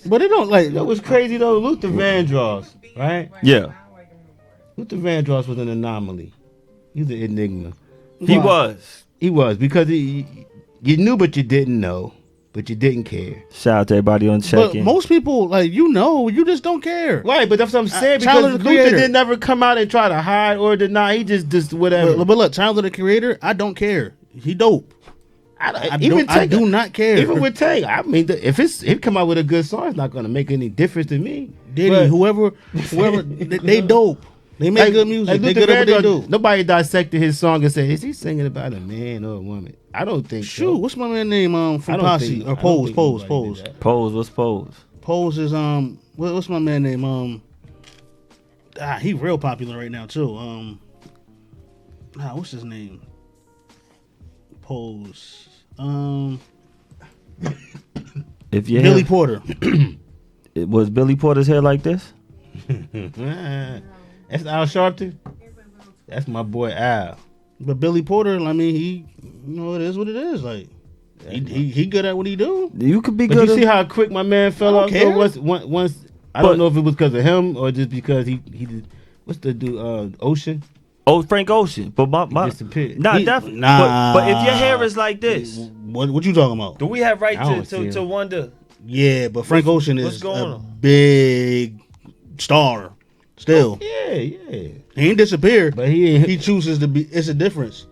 But they don't like. That was crazy though. Luther Vandross, right? Yeah, Luther Vandross was an anomaly. He's an enigma. he was. He was because you knew, but you didn't know, but you didn't care. Shout out to everybody on But check-in. most people, you just don't care. Right, but that's what I'm saying Tyler, because the Luther Creator. did never come out and try to hide or deny. He just whatever. But look, Tyler the Creator, I don't care. He dope. I do not care. Even with Tank, I mean, if he come out with a good song, it's not going to make any difference to me. Diddy, But- whoever, they dope. They make good music. like They Luther good at what they Vandross, do. Nobody dissected his song and said, "Is he singing about a man or a woman?" I don't think Shoot, so. what's my man name? I From don't Posse think- or I don't Pose, think Pose, nobody Pose. did that. Pose, what's Pose? Pose is what's my man name? He real popular right now too. What's his name? Pose. If you Billy Porter. was Billy Porter's hair like this? That's Al Sharpton. That's my boy Al. But Billy Porter, I mean, it is what it is. Like, he good at what he do. You could be But good. you see how quick my man fell I off. don't care. Though, once I But- don't know if it was because of him or just because he did. What's the dude? Ocean. Oh, Frank Ocean. But my disappeared. Nah, He- definitely. nah. But if your hair is like this, What you talking about? do we have right I don't see to him. wonder? Yeah, but Frank Ocean what's is going a on? big star. Still, Yeah. he ain't disappeared. But he ain't. He chooses to be. It's a difference.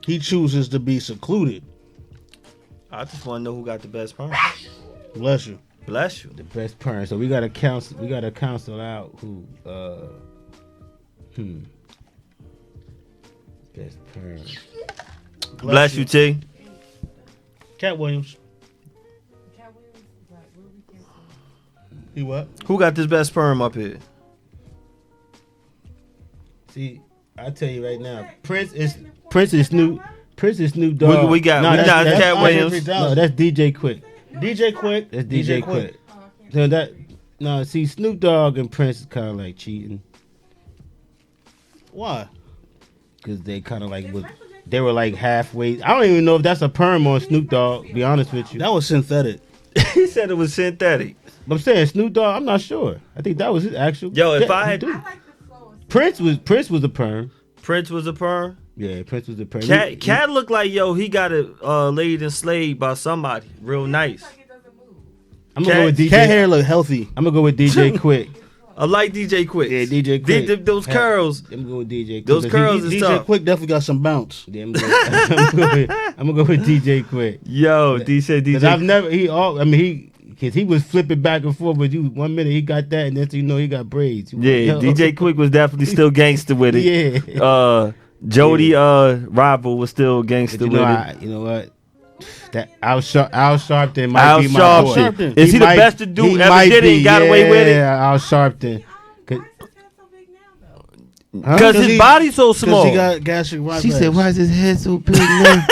He chooses to be secluded. I just want to know who got the best perm. Bless you. Bless you. the best parent. So we gotta counsel. We gotta counsel out who. Best parent. Bless you, T. Cat Williams. He what? Who got this best perm up here? See, I tell you right now, Prince is Snoop Dogg. We got No, we that's- got that's- Cat that's- Williams. No, that's DJ Quick. DJ Quick. That's DJ Quick. Oh, I can't So that no, see, Snoop Dogg and Prince is kind of like cheating Why? because they kind of like they were like halfway. I don't even know if that's a perm on Snoop Dogg. Be honest with you, That was synthetic. He said it was synthetic. but I'm saying Snoop Dogg. I'm not sure. I think that was his actual. Yo, if Yeah, I had- dude. I like the flow of Prince was a perm. Prince was a perm. Yeah, Prince was a perm. Cat looked like, yo, he got it laid and slayed by somebody real nice. like it doesn't move. I'm gonna go with DJ. Cat hair look healthy. I'm gonna go with DJ Quick. I like DJ Quick. Yeah, DJ Quick. Those curls. I'm gonna go with DJ Quick. Those 'cause curls is DJ tough. Quick definitely got some bounce. Yeah, I'm gonna go with DJ Quick. Yo, D said Cause I've DJ. never cause he was flipping back and forth with you. 1 minute he got that, and then you know he got braids. Yeah, Yo. DJ Quick was definitely still gangster with it. Yeah. Jody Rival was still gangster But with it. you know what? That Al Sharpton might Al be my Sharpton. boy. Is he the best to do ever might did it and got away with it? Yeah, Al Sharpton. Why is his head so big now, though? Huh? Because 'Cause his he- body's so Because small. he got gastric bypass. She said, "Why is his head so big now?"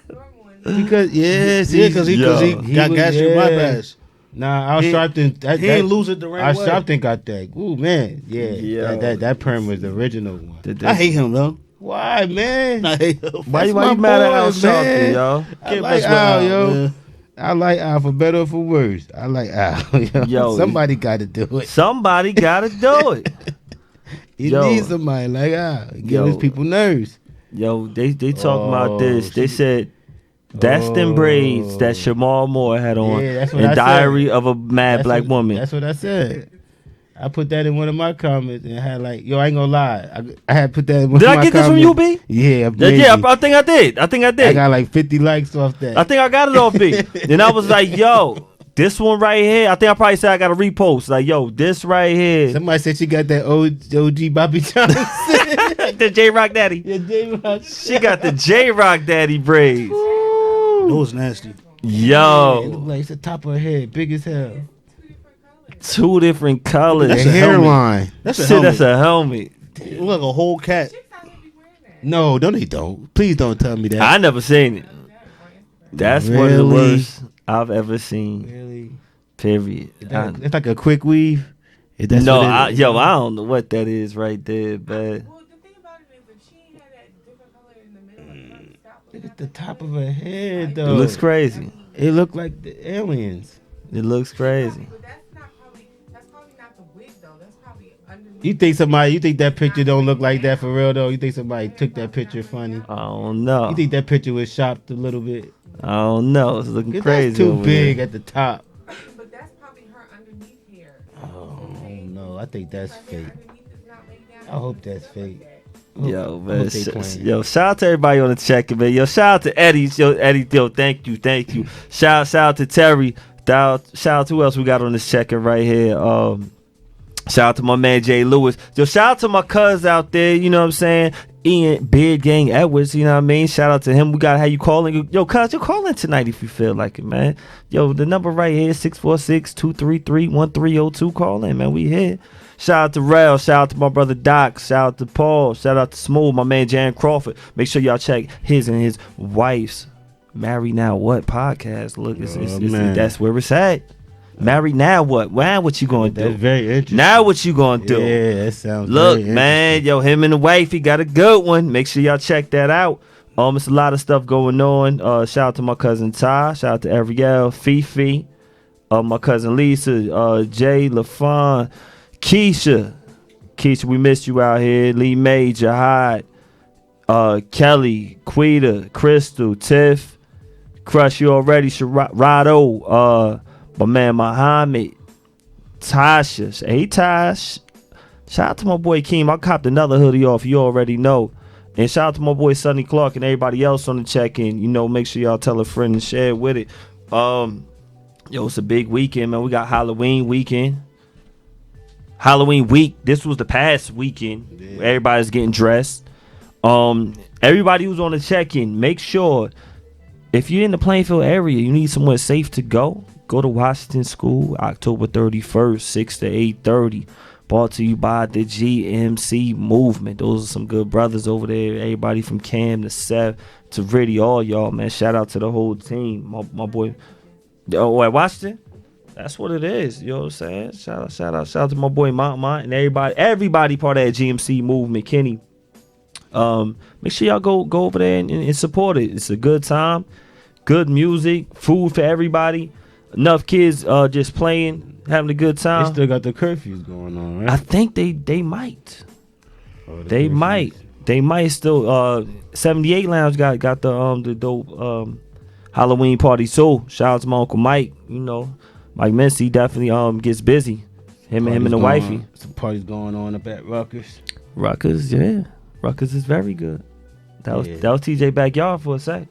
Normal and Because yes, Yeah, because he Yo. got was- gastric yeah. bypass. Nah, Al He- Sharpton. That, He that, ain't lose it the right Al way. Sharpton got that. Ooh man, yeah. Yo. That perm was the original one. I hate him though. Why, man? I hate him. Why That's you my mad at boy, Al man. Sharpton, yo? I Can't like mess with Al, Al, yo. man. I like Al for better or for worse. I like Al. Yo, Yo. somebody got to do it. Somebody gotta do it. You Yo. need somebody like Al. Give Yo. his people nerves. Yo, they talking about this. They she- said that's them braids that Shamal Moore had on Yeah, that's what in I said. Diary of a Mad That's Black what- Woman. That's what I said. I put that in one of my comments and had like, yo, I ain't gonna lie. I had put that in one Did of I my get this from comments. you, B? Yeah, Yeah, maybe. I think I did. I think I I did. got like 50 likes off that. I think I got it off B. Then I was like, yo, this one right here. I think I probably said I got a repost. Like, yo, this right here. Somebody said she got that OG Bobby Johnson. The J Rock Daddy. Yeah, J-Rock. She got the J Rock Daddy braids. That was nasty. Yeah, it look Yo, like it's the top of her head, big as hell. two different colors. The That's a hairline. That's a Shit, helmet. that's a helmet. It look like a whole cat. chicks out here be wearing that. No, they don't. Please don't tell me that. I never seen it. That's one of the Really? worst I've ever seen. Really? Period. It's like a quick weave. If that's No, what it is. I don't know what that is right there, but Well, the thing about it is, if she ain't had that different color in the middle, like, stop Look looking at the top of her head, it though. looks crazy. It look like the aliens. It looks crazy. But that's probably not the wig though. That's probably underneath. You think that picture don't look like that for real though? You think somebody took that picture funny? I don't know. You think that picture was shopped a little bit? I don't know. It's looking 'Cause crazy. that's too over big there. at the top. But that's probably her underneath hair. Oh no, I think that's Her fake. hair underneath is not laid down. I hope that's fake. Yo, I man. hope they playing. Yo, shout out to everybody on the check, man. Yo, shout out to Eddie. Yo, Eddie, yo, thank you. Shout out to Terry. Shout out to who else we got on this check-in right here. Shout out to my man Jay Lewis. Yo, shout out to my cuz out there, you know what I'm saying? Ian Beard Gang Edwards, you know what I mean? Shout out to him. We gotta have you calling. Yo, cuz, you call in tonight if you feel like it, man. Yo, the number right here, 646-233-1302. Call in, man. We here. Shout out to Rel. Shout out to my brother Doc. Shout out to Paul. Shout out to Smooth, my man Jan Crawford. Make sure y'all check his and his wife's Married Now What podcast. Look, man. that's where it's at. Married Now What? Wow, what you gonna That's do? very interesting. Now what you gonna do? Yeah, that sounds. Look, very man, yo, him and the wife, he got a good one. Make sure y'all check that out. It's a lot of stuff going on. Shout out to my cousin Ty. Shout out to Ariel, Fifi, my cousin Lisa, Jay, LaFon, Keisha. Keisha, we missed you out here. Lee Major, Hyde, Kelly, Quita, Crystal, Tiff, Crush You Already, Rado, my man Muhammad, Tasha. Hey, Tash. Shout out to my boy Keem. I copped another hoodie off. You already know. And shout out to my boy Sonny Clark and everybody else on the check-in. You know, make sure y'all tell a friend and share it with it. Yo, it's a big weekend, man. We got Halloween weekend. Halloween week. This was the past weekend. Yeah. Everybody's getting dressed. Everybody who's on the check-in, make sure if you're in the Plainfield area, you need somewhere safe to go. Go to Washington School, October 31st, 6 to 8:30. Brought to you by the GMC Movement. Those are some good brothers over there. Everybody from Cam to Seth to Riddy, all y'all, man. Shout out to the whole team. My boy Oh, at Washington. That's what it is. You know what I'm saying? Shout out to my boy Mont and everybody part of that GMC movement, Kenny. Make sure y'all go over there and support it. It's a good time, good music, food for everybody. Enough kids just playing, having a good They time. still got the curfews going on, right? I think they might. Oh, the They curfews. might. They might still. 78 Lounge got the dope Halloween party. So shout out to my Uncle Mike. You know, Mike Mincy definitely gets busy. Him and the wifey. Some parties going on up at Rutgers. Rutgers, yeah. Rutgers is very good. That was TJ backyard for a sec.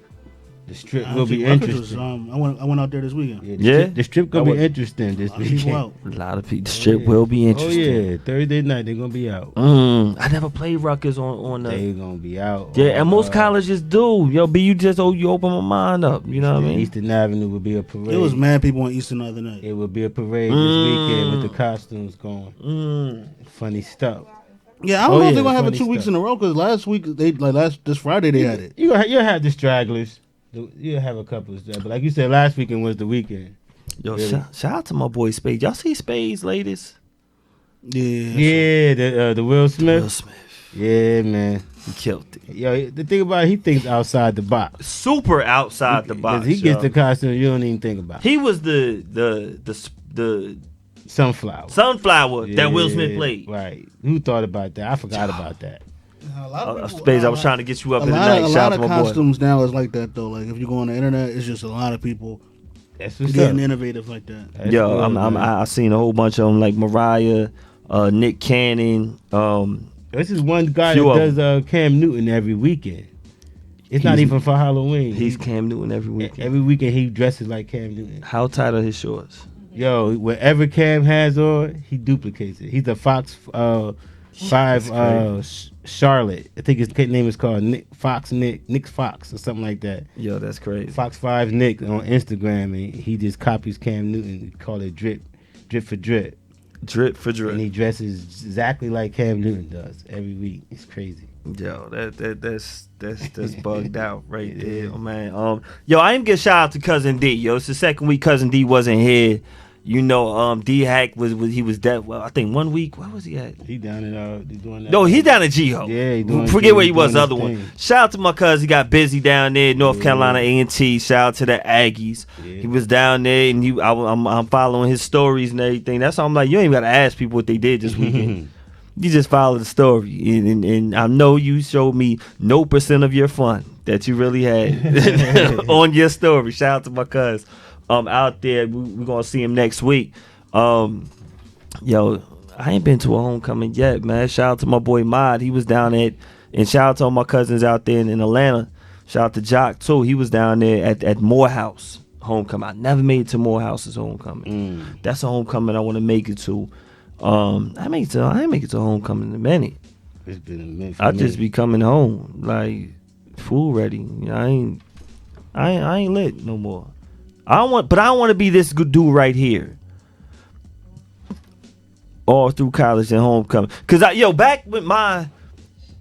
The strip I will think be Rutgers interesting. was, I went out there this weekend. Yeah? The strip gonna be interesting this A lot of people weekend. out. A lot of people. The strip will be interesting. Oh yeah, Thursday night they're gonna be out. I never played Rutgers on the. They gonna be out. Yeah, on, and most colleges do. Yo, B, you open my mind up. You know what I mean? Eastern Avenue will be a parade. There was mad people on Eastern the other night. It will be a parade this weekend with the costumes going. Funny stuff. Yeah, I don't know if they're gonna have it funny 2 weeks stuff. in a row because last week this Friday they had it. You'll have the stragglers. You'll have a couple of stragglers. But like you said, last weekend was the weekend. Yo, Really? shout out to my boy Spade. Y'all see Spade's latest? Yeah, Yeah, the Will Smith. Will Smith. Yeah, man. He killed it. Yo, the thing about it, he thinks outside the box. Super outside the 'Cause box. he gets yo. the costume you don't even think about. He was the Sunflower. sunflower that Will Yeah, Smith played. Right. Who thought about that? I forgot about that. a lot of people, Spades, I was trying to get you up a in the lot night. of, a Shout lot out of to my boy. costumes now is like that though. Like if you go on the internet, it's just a lot of people That's what's getting up. innovative like that. That's Yo, good, man. I seen a whole bunch of them like Mariah, Nick Cannon. This is one guy Few that of does Cam Newton every weekend. It's not He's- even for Halloween. He's Cam Newton every week. Every weekend he dresses like Cam Newton. How tight are his shorts? Yo, whatever Cam has on, he duplicates it. He's a Fox 5 Charlotte. I think his name is called Nick Fox or something like that. Yo, that's crazy. Fox 5 Nick on Instagram, and he just copies Cam Newton. Call it drip for drip. Drip for drip. And he dresses exactly like Cam Newton does every week. It's crazy. Yo, that's bugged out right there, man. Yo, I ain't give shout out to Cousin D. Yo, it's the second week Cousin D wasn't here. You know, D Hack was dead. Well, I think 1 week. Where was he at? He down in doing that. No, he's down in G-Ho. Yeah, he doing- Forget where he doing was. The his other one. thing. Shout out to my cousin. He got busy down there, North Yeah. Carolina A&T. Shout out to the Aggies. Yeah. He was down there, and I'm following his stories and everything. That's why I'm like, you ain't even gotta ask people what they did this weekend. You just follow the story, and I know you showed me no % of your fun that you really had on your story. Shout out to my cuz out there. We're gonna see him next week. Yo, I ain't been to a homecoming yet, man. Shout out to my boy Mod. He was down at, and shout out to all my cousins out there in Atlanta. Shout out to Jock too. He was down there at Morehouse homecoming. I never made it to Morehouse's homecoming. That's a homecoming I want to make it to. I ain't make it to homecoming in a minute. It's been a minute. I just be coming home like food ready. You know, I ain't lit no more. I don't want to be this good dude right here. All through college and homecoming. Cause back with my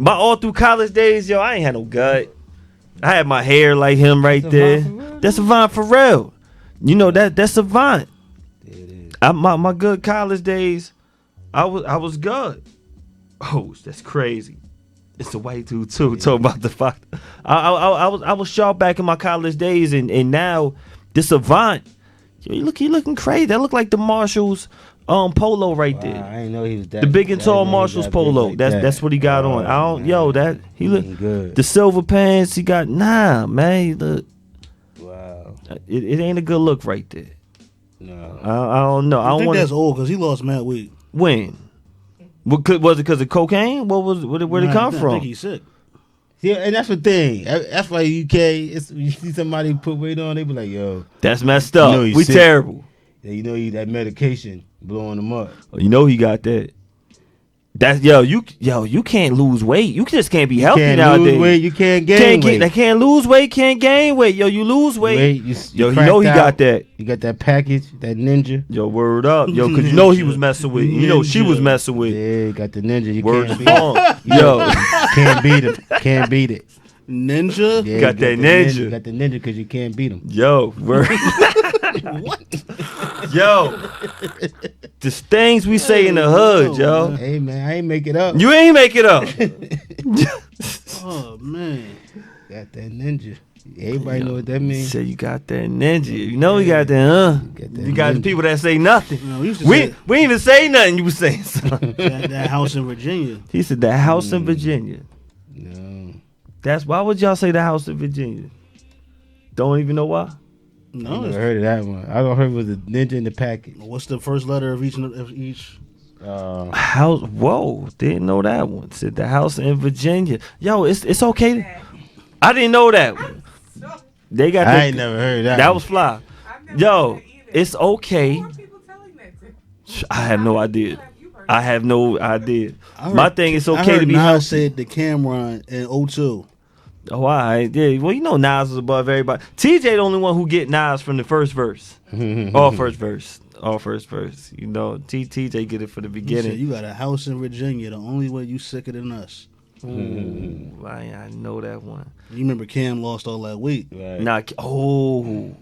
all through college days, I ain't had no gut. I had my hair like him right there. That's Avant Pharrell. You know that's Avant. It is. My good college days, I was good. Oh, that's crazy. It's a white dude too. Talking about the fuck. I was sharp back in my college days, and now this Avant. He looking crazy. That look like the Marshalls polo right Wow, there. I didn't know he was that. The big and I tall didn't know he Marshalls that big polo. like That's what he got on. I don't. Man. Yo, that he look Looking good. the silver pants he got. Nah, man. He look. Wow. It ain't a good look right there. No. I don't know. I I don't think want that's to. old because he lost mad weight. When? Was it because of cocaine? Where'd it come I from? think he's sick. Yeah, and that's the thing. That's why UK. You see somebody put weight on, they be like, "Yo, That's messed up. You know he's We sick. terrible. you know that medication blowing them up." You know he got that. That's you can't lose weight. You just can't be healthy Can't nowadays. lose weight. You can't gain weight. They can't lose weight. Can't gain weight. Yo, you lose weight. Yo, you know he got that. You got that package, that ninja. Yo, word up. Yo, because you know he was messing with. You know she was messing with. Yeah, you got the ninja. You Word can't beat it. on. Yo, Can't beat it. Can't beat it. Ninja. Yeah, Got you that the ninja. You got the ninja because you can't beat him. yo, word. Yo, the things we say in the hood, yo. Hey man, I ain't make it up. You ain't make it up. Oh man. Got that ninja. Everybody know what that means. Say you got that ninja. You know you got that, huh? You got the people that say nothing. You know, we used to We say ain't even say nothing. You was saying something. that house in Virginia. He said the house in Virginia. No. That's why would y'all say the house in Virginia? Don't even know why. I No, never heard of that one. I don't heard it was a ninja in the package. what's the first letter of each? House. Whoa, didn't know that one. Said the house in Virginia. Yo, it's okay. I didn't know that one. They got. I ain't never heard that. That one. was fly. I've never Yo, heard it either. it's okay. Who are people telling that to? I have no idea. I have no idea. I My heard- thing is I okay heard to be Nas healthy. said the Cameron in 02. Oh, all right. Yeah. Well, you know Nas was above everybody. TJ the only one who get Nas from the first verse. All first verse. You know, TJ get it for the He said, beginning. you got a house in Virginia. The only way you sicker than us. Ooh, I know that one. You remember Cam lost all that weight. Right. Nah, Cam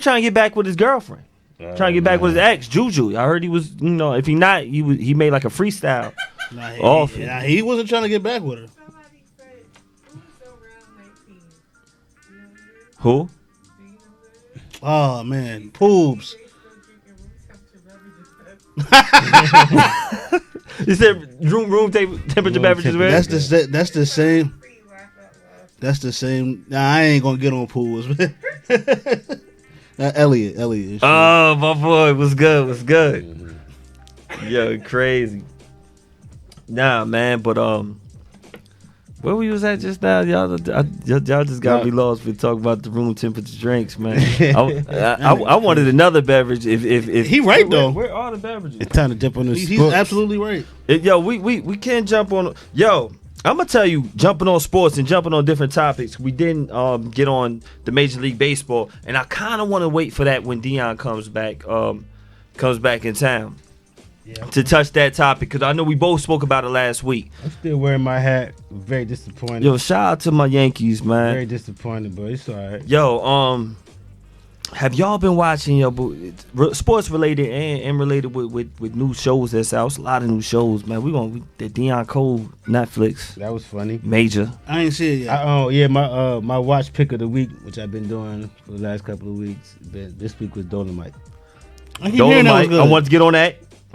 trying to get back with his girlfriend. Trying to get back with his ex, Juju. I heard he was, you know, if he not, he made like a freestyle. He wasn't trying to get back with her. Somebody said, who's around 19? You know what it is? Who? Do you know what it is? Oh man, Poobs. He said room temperature beverages. Right? That's the same. That's the same. Nah, I ain't gonna get on Poobs. Elliot. Oh, my boy, was good. Yo, crazy. Nah, man, but where we was at just now, y'all just got me lost. We talking about the room temperature drinks, man. I wanted another beverage. If He right, though. Where are the beverages? It's time to jump on this. He's absolutely right. Yo, we can't jump on. Yo, I'm gonna tell you, jumping on sports and jumping on different topics. We didn't get on the Major League Baseball, and I kind of want to wait for that when Deion comes back in town. Yeah. To touch that topic, because I know we both spoke about it last week. I'm still wearing my hat. Very disappointed. Yo, shout out to my Yankees, man. Very disappointed, but it's all right. Yo, have y'all been watching sports related and related with new shows that's out? It's a lot of new shows, man. The Deion Cole Netflix That was funny. major. I ain't see it yet. My watch pick of the week, which I've been doing for the last couple of weeks. This week was Dolomite. I keep hearing that was Dolomite. good. I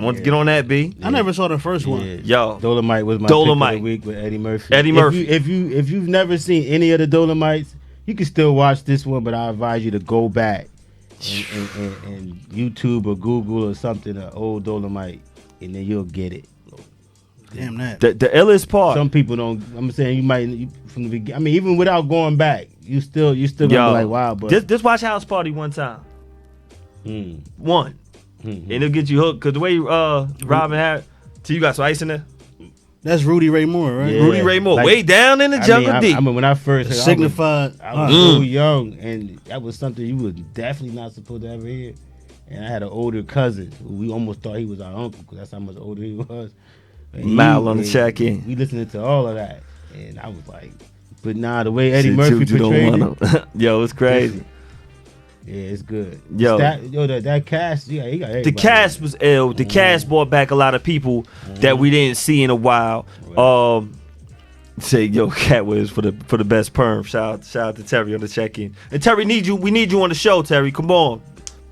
want to get on that. B. I never saw the first one. Yo, Dolomite was my Dolomite. pick of the week with Eddie Murphy. Eddie Murphy. If you've never seen any of the Dolomites, you can still watch this one, but I advise you to go back and YouTube or Google or something an old Dolomite, and then you'll get it. Damn that. the illest part. Some people don't. I'm saying from the beginning. I mean, even without going back, you still gonna be like, wow. But just watch House Party one time. One. And it'll get you hooked. Because the way Robin had... You got some ice in there? That's Rudy Ray Moore, right? Yeah. Rudy Ray Moore. Like, way down in the jungle deep. I mean, when I first heard, Signified. I was so young, and that was something you was definitely not supposed to ever hear. And I had an older cousin who we almost thought he was our uncle because that's how much older he was. Mile on the check-in. We listened to all of that, and I was like, but nah, the way Eddie Murphy portrayed it, Yo, it's crazy. yeah, it's good. Yo. That cast, yeah, he got everybody. The cast was ill. The cast brought back a lot of people that we didn't see in a while. Say, yo, Cat Williams for the best perm. Shout out to Terry on the check-in. And Terry, we need you on the show, Terry. Come on.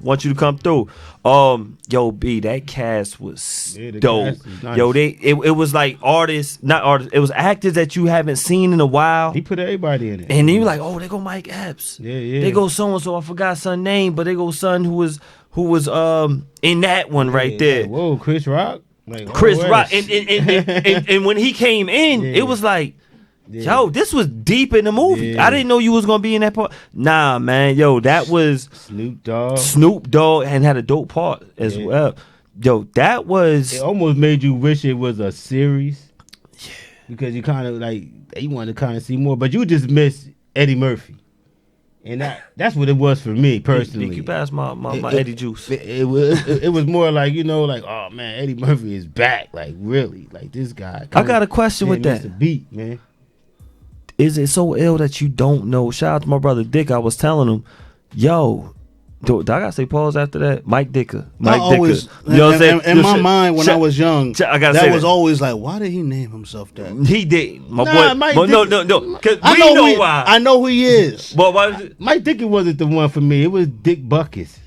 Want you to come through. Yo, B, that cast was dope. Cast is nice. Yo, it was like not artists. It was actors that you haven't seen in a while. He put everybody in it. And then you're like, oh, they go Mike Epps. Yeah. They go so and so. I forgot son name, but they go son who was in that one right there. Like, whoa, Chris Rock. Like, Chris oh, Rock. yes. And when he came in, Yeah. it was like, Yeah. yo, this was deep in the movie. Yeah. I didn't know you was gonna be in that part. Nah, man, yo, that was Snoop Dogg. Snoop Dogg and had a dope part as Yeah. well. Yo, that was It almost made you wish it was a series. Yeah. Because you kind of like you wanted to kind of see more, but you just miss Eddie Murphy, and that's what it was for me personally. Nick, you passed my It- Eddie juice. It was more like like, oh man, Eddie Murphy is back, like really, like this guy. I got a question with Missed that. the beat, man. Is it so ill that you don't know? Shout out to my brother Dick. I was telling him, yo, Do I gotta say pause after that? Mike Dicker. I Mike always, Dicker. You know what I'm saying? In my mind, when I was young, I gotta that say was that. always like, why did he name himself that? He did. My Nah, boy. Mike No, Dicker- no. Cause I we know, know why. I know who he is. But why was it? Mike Dickens wasn't the one for me. It was Dick Buckus.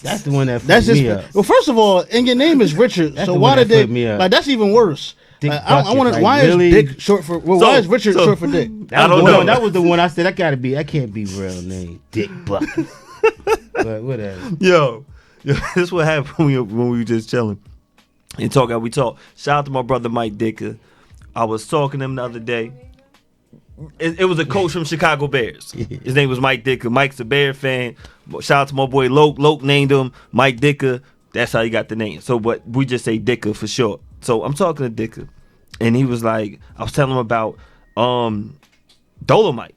That's the one that That's fucked just me up. well. First of all, and your name is Richard, That's so the why one did that they fucked me up. like? That's even worse. Dick I Buckus, want to. like, Why really? is Dick short for? Well, So- why is Richard so- short for Dick? That I was don't the know. one- That was the one I said that can't be real name. Dick Buckus. But whatever. Yo, this is what happened when we were just chilling and talking. We talk. Shout out to my brother Mike Dicker. I was talking to him the other day. It was a coach from Chicago Bears. His name was Mike Dicker. Mike's a Bear fan. Shout out to my boy Loke. Loke named him Mike Dicker. That's how he got the name. So, but we just say Dicker for short. So I'm talking to Dicker, and he was like, I was telling him about Dolomite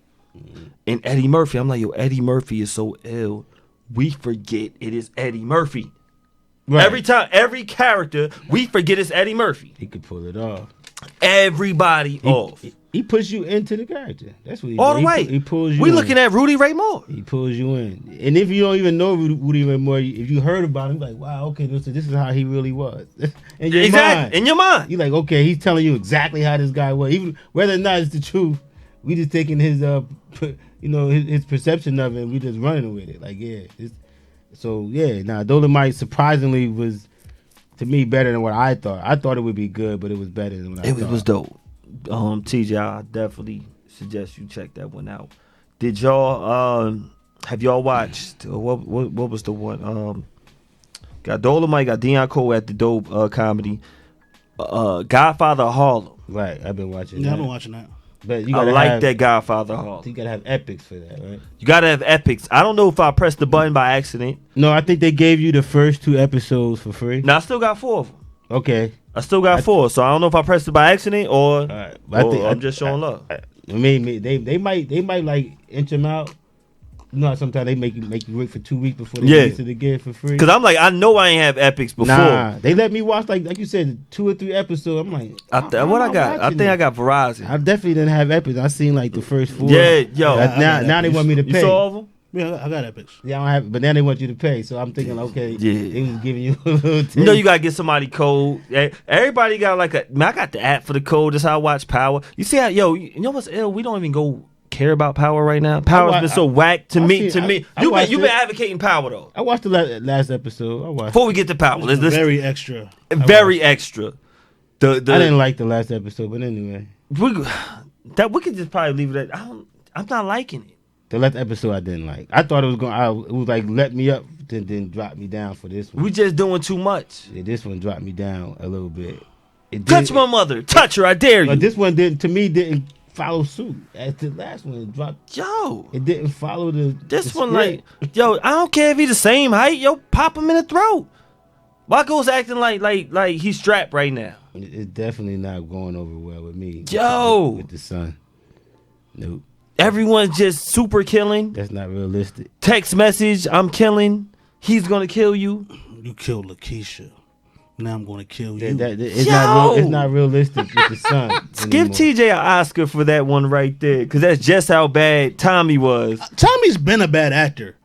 and Eddie Murphy. I'm like, yo, Eddie Murphy is so ill. We forget it is Eddie Murphy. Right. Every time, every character, we forget it's Eddie Murphy. He could pull it off. Everybody off. He puts you into the character. That's what he All do. the way. He pulls you We in. looking at Rudy Ray Moore. He pulls you in. And if you don't even know Rudy Ray Moore, if you heard about him, like, wow, okay, this is how he really was. In your mind. In your mind. You like, okay, he's telling you exactly how this guy was. Even whether or not it's the truth, we just taking his his perception of it and we just running with it. Like, yeah. Dolomite surprisingly was, to me, better than what I thought. I thought it would be good, but it was better than what I thought. It was dope. TJ, I definitely suggest you check that one out. Did y'all have y'all watched what was the one? Got Dolomite, got Deion Cole at the dope comedy. Godfather of Harlem. Right, I've been watching Yeah, that. I've been watching that. But you I gotta like have, that Godfather of Harlem. You gotta have epics for that, right? You gotta have epics. I don't know if I pressed the button by accident. No, I think they gave you the first 2 episodes for free. Now I still got 4 of them. Okay. I still got 4, so I don't know if I pressed it by accident or, Right. I'm just showing love. They might like inch them out. You know how sometimes they make you wait for 2 weeks before they Yeah. release it again for free. Cause I'm like, I know I ain't have epics before. Nah, they let me watch like you said 2 or 3 episodes. I'm like, I I'm not got? I watching think it. I got Verizon. I definitely didn't have epics. I seen like the first 4. Yeah, yo. But I now got they epics. want me to You pay. saw all of them? Yeah, I got epics. Yeah, I don't have, but now they want you to pay. So I'm thinking, okay, Yeah. they was giving you a little. You know you gotta get somebody code. Everybody got like I got the app for the code. That's how I watch Power. You see how you know what's ill? We don't even go care about Power right now. Power's been so whack to me. You've been advocating Power though. I watched the last episode. I watched. Before we get to Power, let's Very extra. very extra. I didn't like the last episode, but anyway, we could just probably leave it at. I'm not liking it. the last episode I didn't like. I thought it was going. It was like let me up, then drop me down for this one. We just doing too much. Yeah, this one dropped me down a little bit. It Touch did- my mother. Touch her. I dare you. But this one didn't follow suit. As the last one, it dropped. Yo. It didn't follow the. This the one, script. like, yo, I don't care if he the same height. Yo, pop him in the throat. Waco's acting like he's strapped right now. It's definitely not going over well with me. Yo. with the son. Nope, Everyone's just super killing. that's not realistic. Text message, I'm killing. He's gonna kill you. You killed Lakeisha. Now I'm going to kill That- you. that- it's Yo. not real. It's not realistic with the son. Give anymore. TJ an Oscar for that one right there, because that's just how bad Tommy was. Tommy's been a bad actor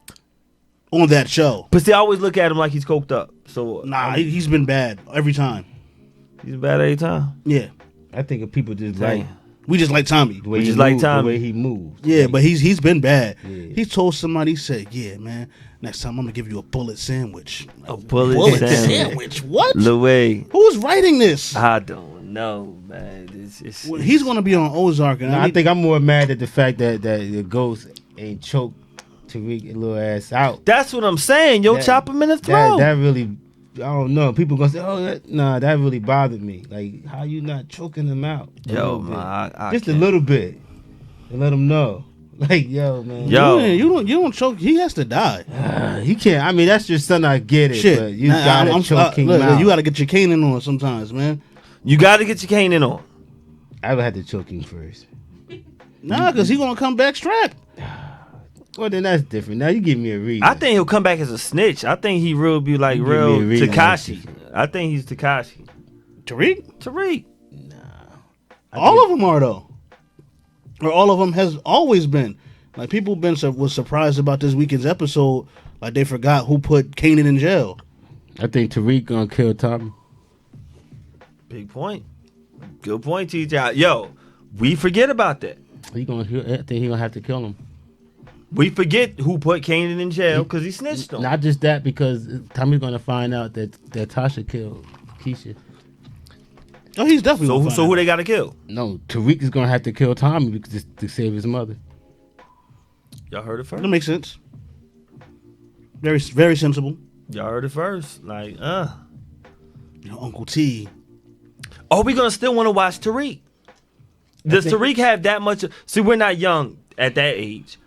on that show. But see, I always look at him like he's coked up. So Nah, he's been bad every time. he's bad every time. Yeah, I think if people just Damn. like we just like Tommy. the way We he just like moves, Tommy. the way he moves. Yeah, Like, but he's been bad. Yeah. He told somebody, he said, "Yeah, man, next time I'm gonna give you a bullet sandwich." A bullet sandwich. What? Louis, Who's writing this? I don't know, man. It's Well, he's gonna be on Ozark, and No, I I need- think I'm more mad at the fact that the ghost ain't choked Tariq little ass out. That's what I'm saying. Yo, That- chop him in the throat. That really, I don't know. People gonna say, "Oh, that really bothered me." Like, how you not choking him out? A Yo, little man, bit? I just can't. a little bit, and let him know. Like, yo, man, Yo. you don't choke. He has to die. he can't. I mean, that's your son. I get it, Shit, but you Nah, gotta choke him look, out. you gotta get your caning on sometimes, man. You got to get your cane in on. I would have to choke him first. Nah, because he gonna come back strapped. Well, then that's different. Now you give me a reason. I think he'll come back as a snitch. I think he will be like You give real me a reason, Takashi. that's I think he's Takashi. Tariq, Tariq. all of them are though, or all of them has always been. Like people was surprised about this weekend's episode. Like they forgot who put Kanan in jail. I think Tariq gonna kill Tommy. Big point. Good point, TJ. Yo, we forget about that. I think he gonna have to kill him. We forget who put Kanan in jail because he snitched on him. Not just that, because Tommy's gonna find out that Tasha killed Keisha. Oh, he's definitely. So who they got to kill? No, Tariq is gonna have to kill Tommy because to save his mother. Y'all heard it first. That makes sense. Very, very sensible. Y'all heard it first. Like, You know, Uncle T. Are we gonna still want to watch Tariq? Does Tariq have that much? See, we're not young at that age.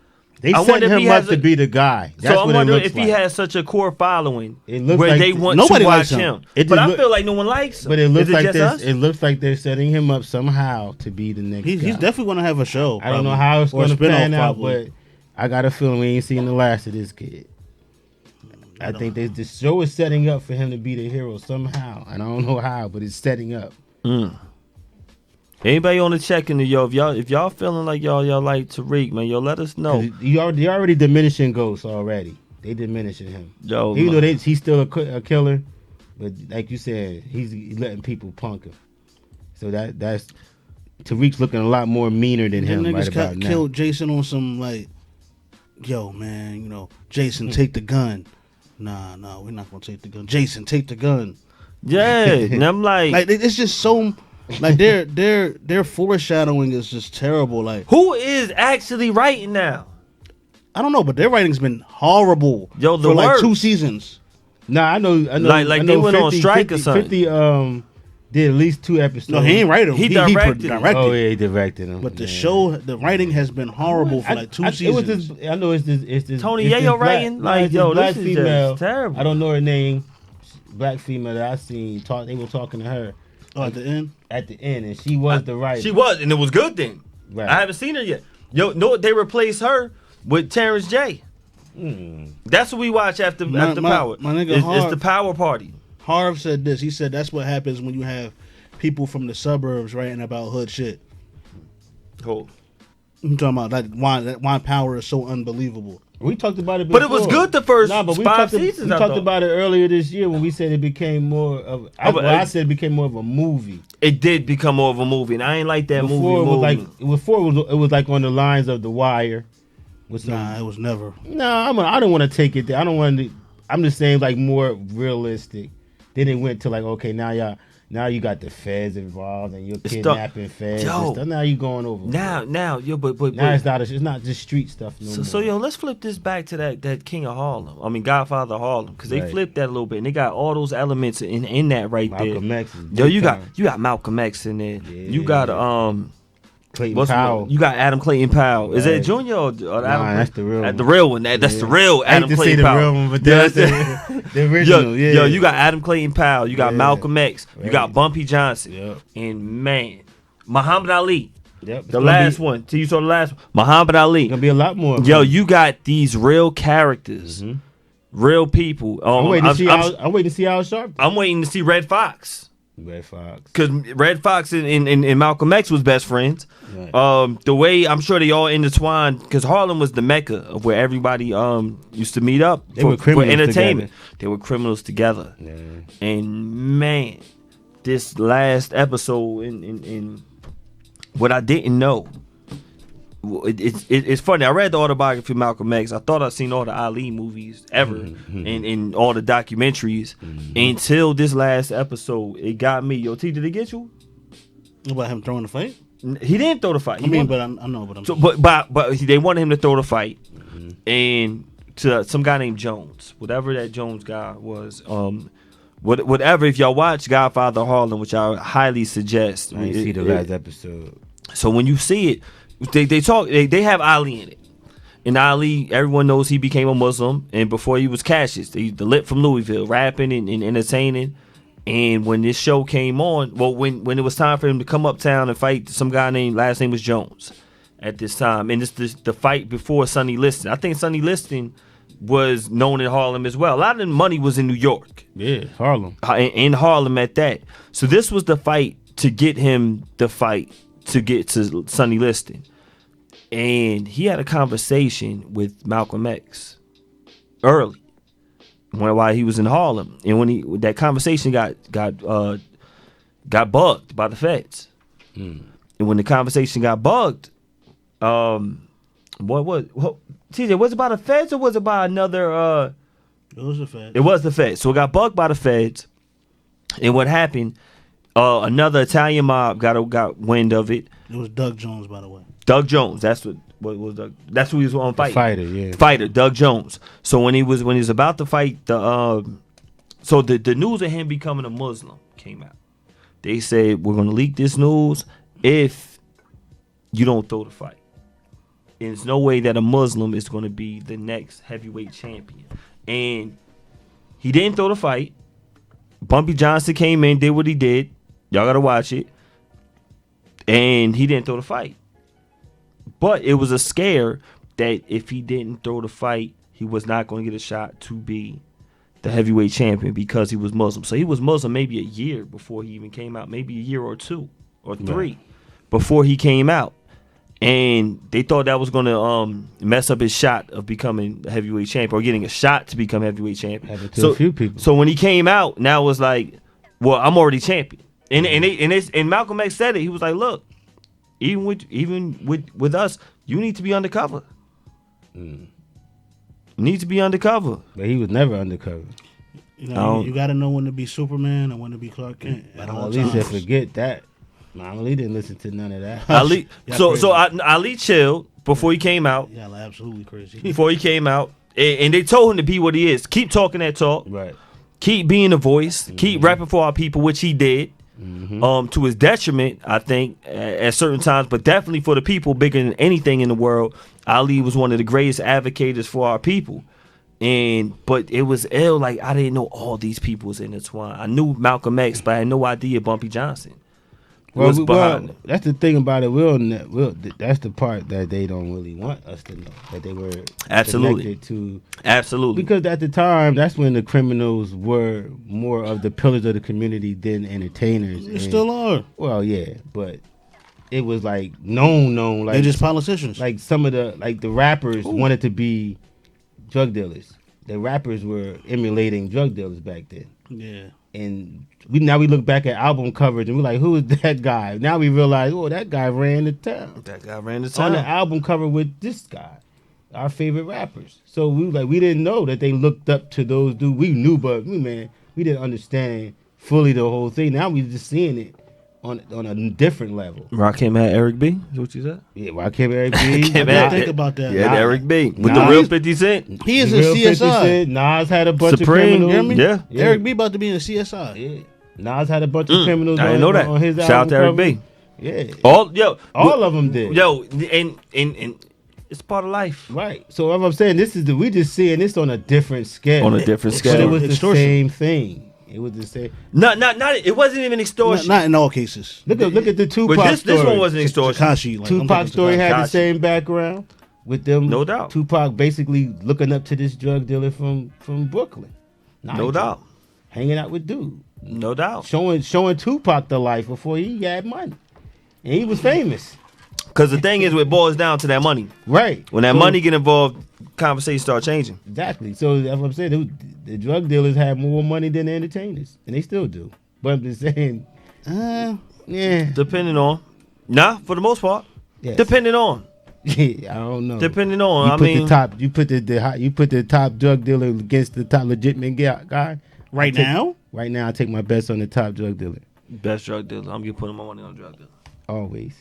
They I set wonder if him he up has to be the guy. That's So I'm what it wondering looks if he has such a core following It looks where like they want nobody to watch likes him. him. It But just I look- feel like no one likes him. But it looks Is like just this. us? It looks like they're setting him up somehow to be the next. He's guy. definitely going to have a show. I don't know probably. how it's Or a going to spinoff, pan out, probably. but I got a feeling we ain't seen the last of this kid. I think the show is setting up for him to be the hero somehow, and I don't know how, but it's setting up. Anybody on the check in the if y'all feeling like y'all like Tariq, man, yo, let us know. They already diminishing Ghost already. They diminishing him. Yo, Even though he's still a killer, but like you said, he's letting people punk him. So that's Tariq's looking a lot more meaner than Them him right niggas about now. killed Jason on some like, yo man, you know, Jason take the gun. Nah, we're not gonna take the gun. Jason, take the gun. yeah, and I'm like it's just so like their foreshadowing is just terrible. Like who is actually writing now? I don't know, but their writing's been horrible. Yo, the for like worst. 2 seasons. Nah, I know. Like I they know went on strike or something. 50 did at least 2 episodes. No, he ain't write them. He directed it. Oh yeah, he directed them. But the Yeah. show, the writing has been horrible for like 2 seasons. It was this, I know it's this Tony it's this Yayo black- writing? no, Like, it's yo, black this is just terrible. I don't know her name. Black female that I seen talk. They were talking to her At the end. at the end, and she was the writer. She was, and it was good then. Right. I haven't seen her yet. Yo, no, they replaced her with Terrence J. That's what we watch after My Power. nigga It's Harv- the Power Party. Harv said this. He said that's what happens when you have people from the suburbs writing about hood shit. Cool. I'm talking about why Power is so unbelievable. We talked about it, But it was before. good the first Nah, but we 5 talked, seasons. We I talked thought. about it earlier this year when we said it became more of. I said it became more of a movie. It did become more of a movie, and I ain't like that Before movie. it was like on the lines of The Wire. With some, Nah, it was never. I don't want to take it there. I don't want to. I'm just saying like more realistic. Then it went to like okay now you got the feds involved and you're kidnapping feds. Yo. And stuff. Now you going over. Now, yo, but Now it's not just street stuff no more. So yo, let's flip this back to that King of Harlem. I mean Godfather of Harlem, because they Right. flipped that a little bit, and they got all those elements in that right Malcolm there. X is Yo, big you time. got Malcolm X in there. Yeah. You got Clayton what's Powell. you got Adam Clayton Powell. Is that Right. Junior or Adam? Nah, that's the real one. The real one. That's the real I hate Adam to say Clayton the Powell. real one, but Yeah, that's the original. Yo, you got Adam Clayton Powell. You got Yeah. Malcolm X. You got Right. Bumpy Johnson. Yep. And man, Muhammad Ali. Yep. The last one. Till you saw the last one. Muhammad Ali. Gonna be a lot more. Yo, you got these real characters, real people. I'm waiting to see Al Sharpton. I'm waiting to see Red Fox. Red Fox. Because Red Fox and Malcolm X was best friends. Right. The way I'm sure they all intertwined, because Harlem was the mecca of where everybody used to meet up They were criminals for entertainment. together. They were criminals together. Yeah. And man, this last episode in what I didn't know. It's funny. I read the autobiography of Malcolm X. I thought I'd seen all the Ali movies ever and all the documentaries until this last episode. It got me. Yo, T, did it get you? About him throwing the fight? He didn't throw the fight. I know, but I'm So, but they wanted him to throw the fight, and to some guy named Jones, whatever that Jones guy was. Whatever. If y'all watch Godfather of Harlem, which I highly suggest, I didn't see the last episode. So when you see it, they talk. They have Ali in it, and Ali, everyone knows he became a Muslim, and before he was Cassius, the Lip from Louisville, rapping and entertaining. And when this show came on, well, when it was time for him to come uptown and fight some guy named, last name was Jones at this time. And it's the fight before Sonny Liston. I think Sonny Liston was known in Harlem as well. A lot of the money was in New York. Yeah, Harlem. In Harlem at that. So this was the fight to get him to get to Sonny Liston. And he had a conversation with Malcolm X early, while he was in Harlem, and when that conversation got bugged by the feds, and when the conversation got bugged, TJ, was it by the feds or was it by another? It was the Fed. It was the feds. So it got bugged by the feds, and what happened? Another Italian mob got wind of it. It was Doug Jones, by the way. Doug Jones. That's what was Doug. That's who he was on fight. Fighter, yeah. Fighter, Doug Jones. So when he was about to fight the news of him becoming a Muslim came out. They said, we're gonna leak this news if you don't throw the fight. And there's no way that a Muslim is gonna be the next heavyweight champion. And he didn't throw the fight. Bumpy Johnson came in, did what he did. Y'all gotta watch it. And he didn't throw the fight. But it was a scare that if he didn't throw the fight, he was not going to get a shot to be the heavyweight champion because he was Muslim. So he was Muslim maybe a year before he even came out, maybe a year or two or three before he came out. And they thought that was going to mess up his shot of becoming the heavyweight champion or getting a shot to become heavyweight champion. Happened to a few people. So when he came out, now it was like, well, I'm already champion. And Malcolm X said it. He was like, look, even with us, you need to be undercover. You need to be undercover. But he was never undercover. You know, you got to know when to be Superman and when to be Clark Kent. At all At least times. forget that. Ali didn't listen to none of that. Ali, Yeah, so crazy. so Ali chilled before he came out. Yeah, like, absolutely crazy. Before he came out, and they told him to be what he is. Keep talking that talk. Right. Keep being a voice. Keep rapping for our people, which he did. To his detriment, I think, at certain times, but definitely for the people, bigger than anything in the world. Ali was one of the greatest advocates for our people. But it was ill. Like, I didn't know all these people was intertwined. I knew Malcolm X, but I had no idea Bumpy Johnson was behind it. That's the thing about it. That's the part that they don't really want us to know, that they were Absolutely. connected to. Absolutely. Because at the time, that's when the criminals were more of the pillars of the community than entertainers. They still are. Well, yeah, but it was like known. Like They're just politicians. like some of the rappers wanted to be drug dealers. The rappers were emulating drug dealers back then. Yeah. And we look back at album covers and we're like, who is that guy? Now we realize, oh, that guy ran the town. That guy ran the On town. the album cover with this guy, our favorite rappers. So we didn't know that they looked up to those dudes. We knew, but we didn't understand fully the whole thing. Now we just seeing it on a different level. Rakim had Eric B. Is what you said? Yeah, why can't Eric B? Rakim I had- think about that. Yeah, Nah. Eric B. With Nah. the real 50 Cent. He is The a real 50 CSI. Cent, Nas had a bunch Supreme, of You hear criminals. me? Yeah. Eric B about to be in a CSI. Yeah. Nas had a bunch of criminals I didn't know that. on his Shout out to Eric album B. cover. Yeah. All of them did. Yo, and it's part of life. Right. So what I'm saying, we just seeing this on a different scale. On a different But it scale. was the Extortion. same thing. It was the same. Not. It wasn't even extortion. Not in all cases. Look at the Tupac but this story. one wasn't extortion. Takashi. Like, I'm Tupac thinking story Tekashi. had the Tekashi. same background with them. No doubt. Tupac basically looking up to this drug dealer from Brooklyn. No Nigel, doubt. Hanging out with dude. No doubt. Showing Tupac the life before he had money. And he was famous. Because the thing is, it boils down to that money. Right. When that So- money get involved, conversations start changing. Exactly. So that's what I'm saying. The drug dealers had more money than the entertainers. And they still do. But I'm just saying, yeah. Depending on. Nah, for the most part. Yes. Depending on. I don't know. Depending on. You I put mean, you put the top drug dealer against the top legitimate guy. Right now? Right now, I take my best on the top drug dealer. best drug dealer. I'm putting my money on drug dealer. Always.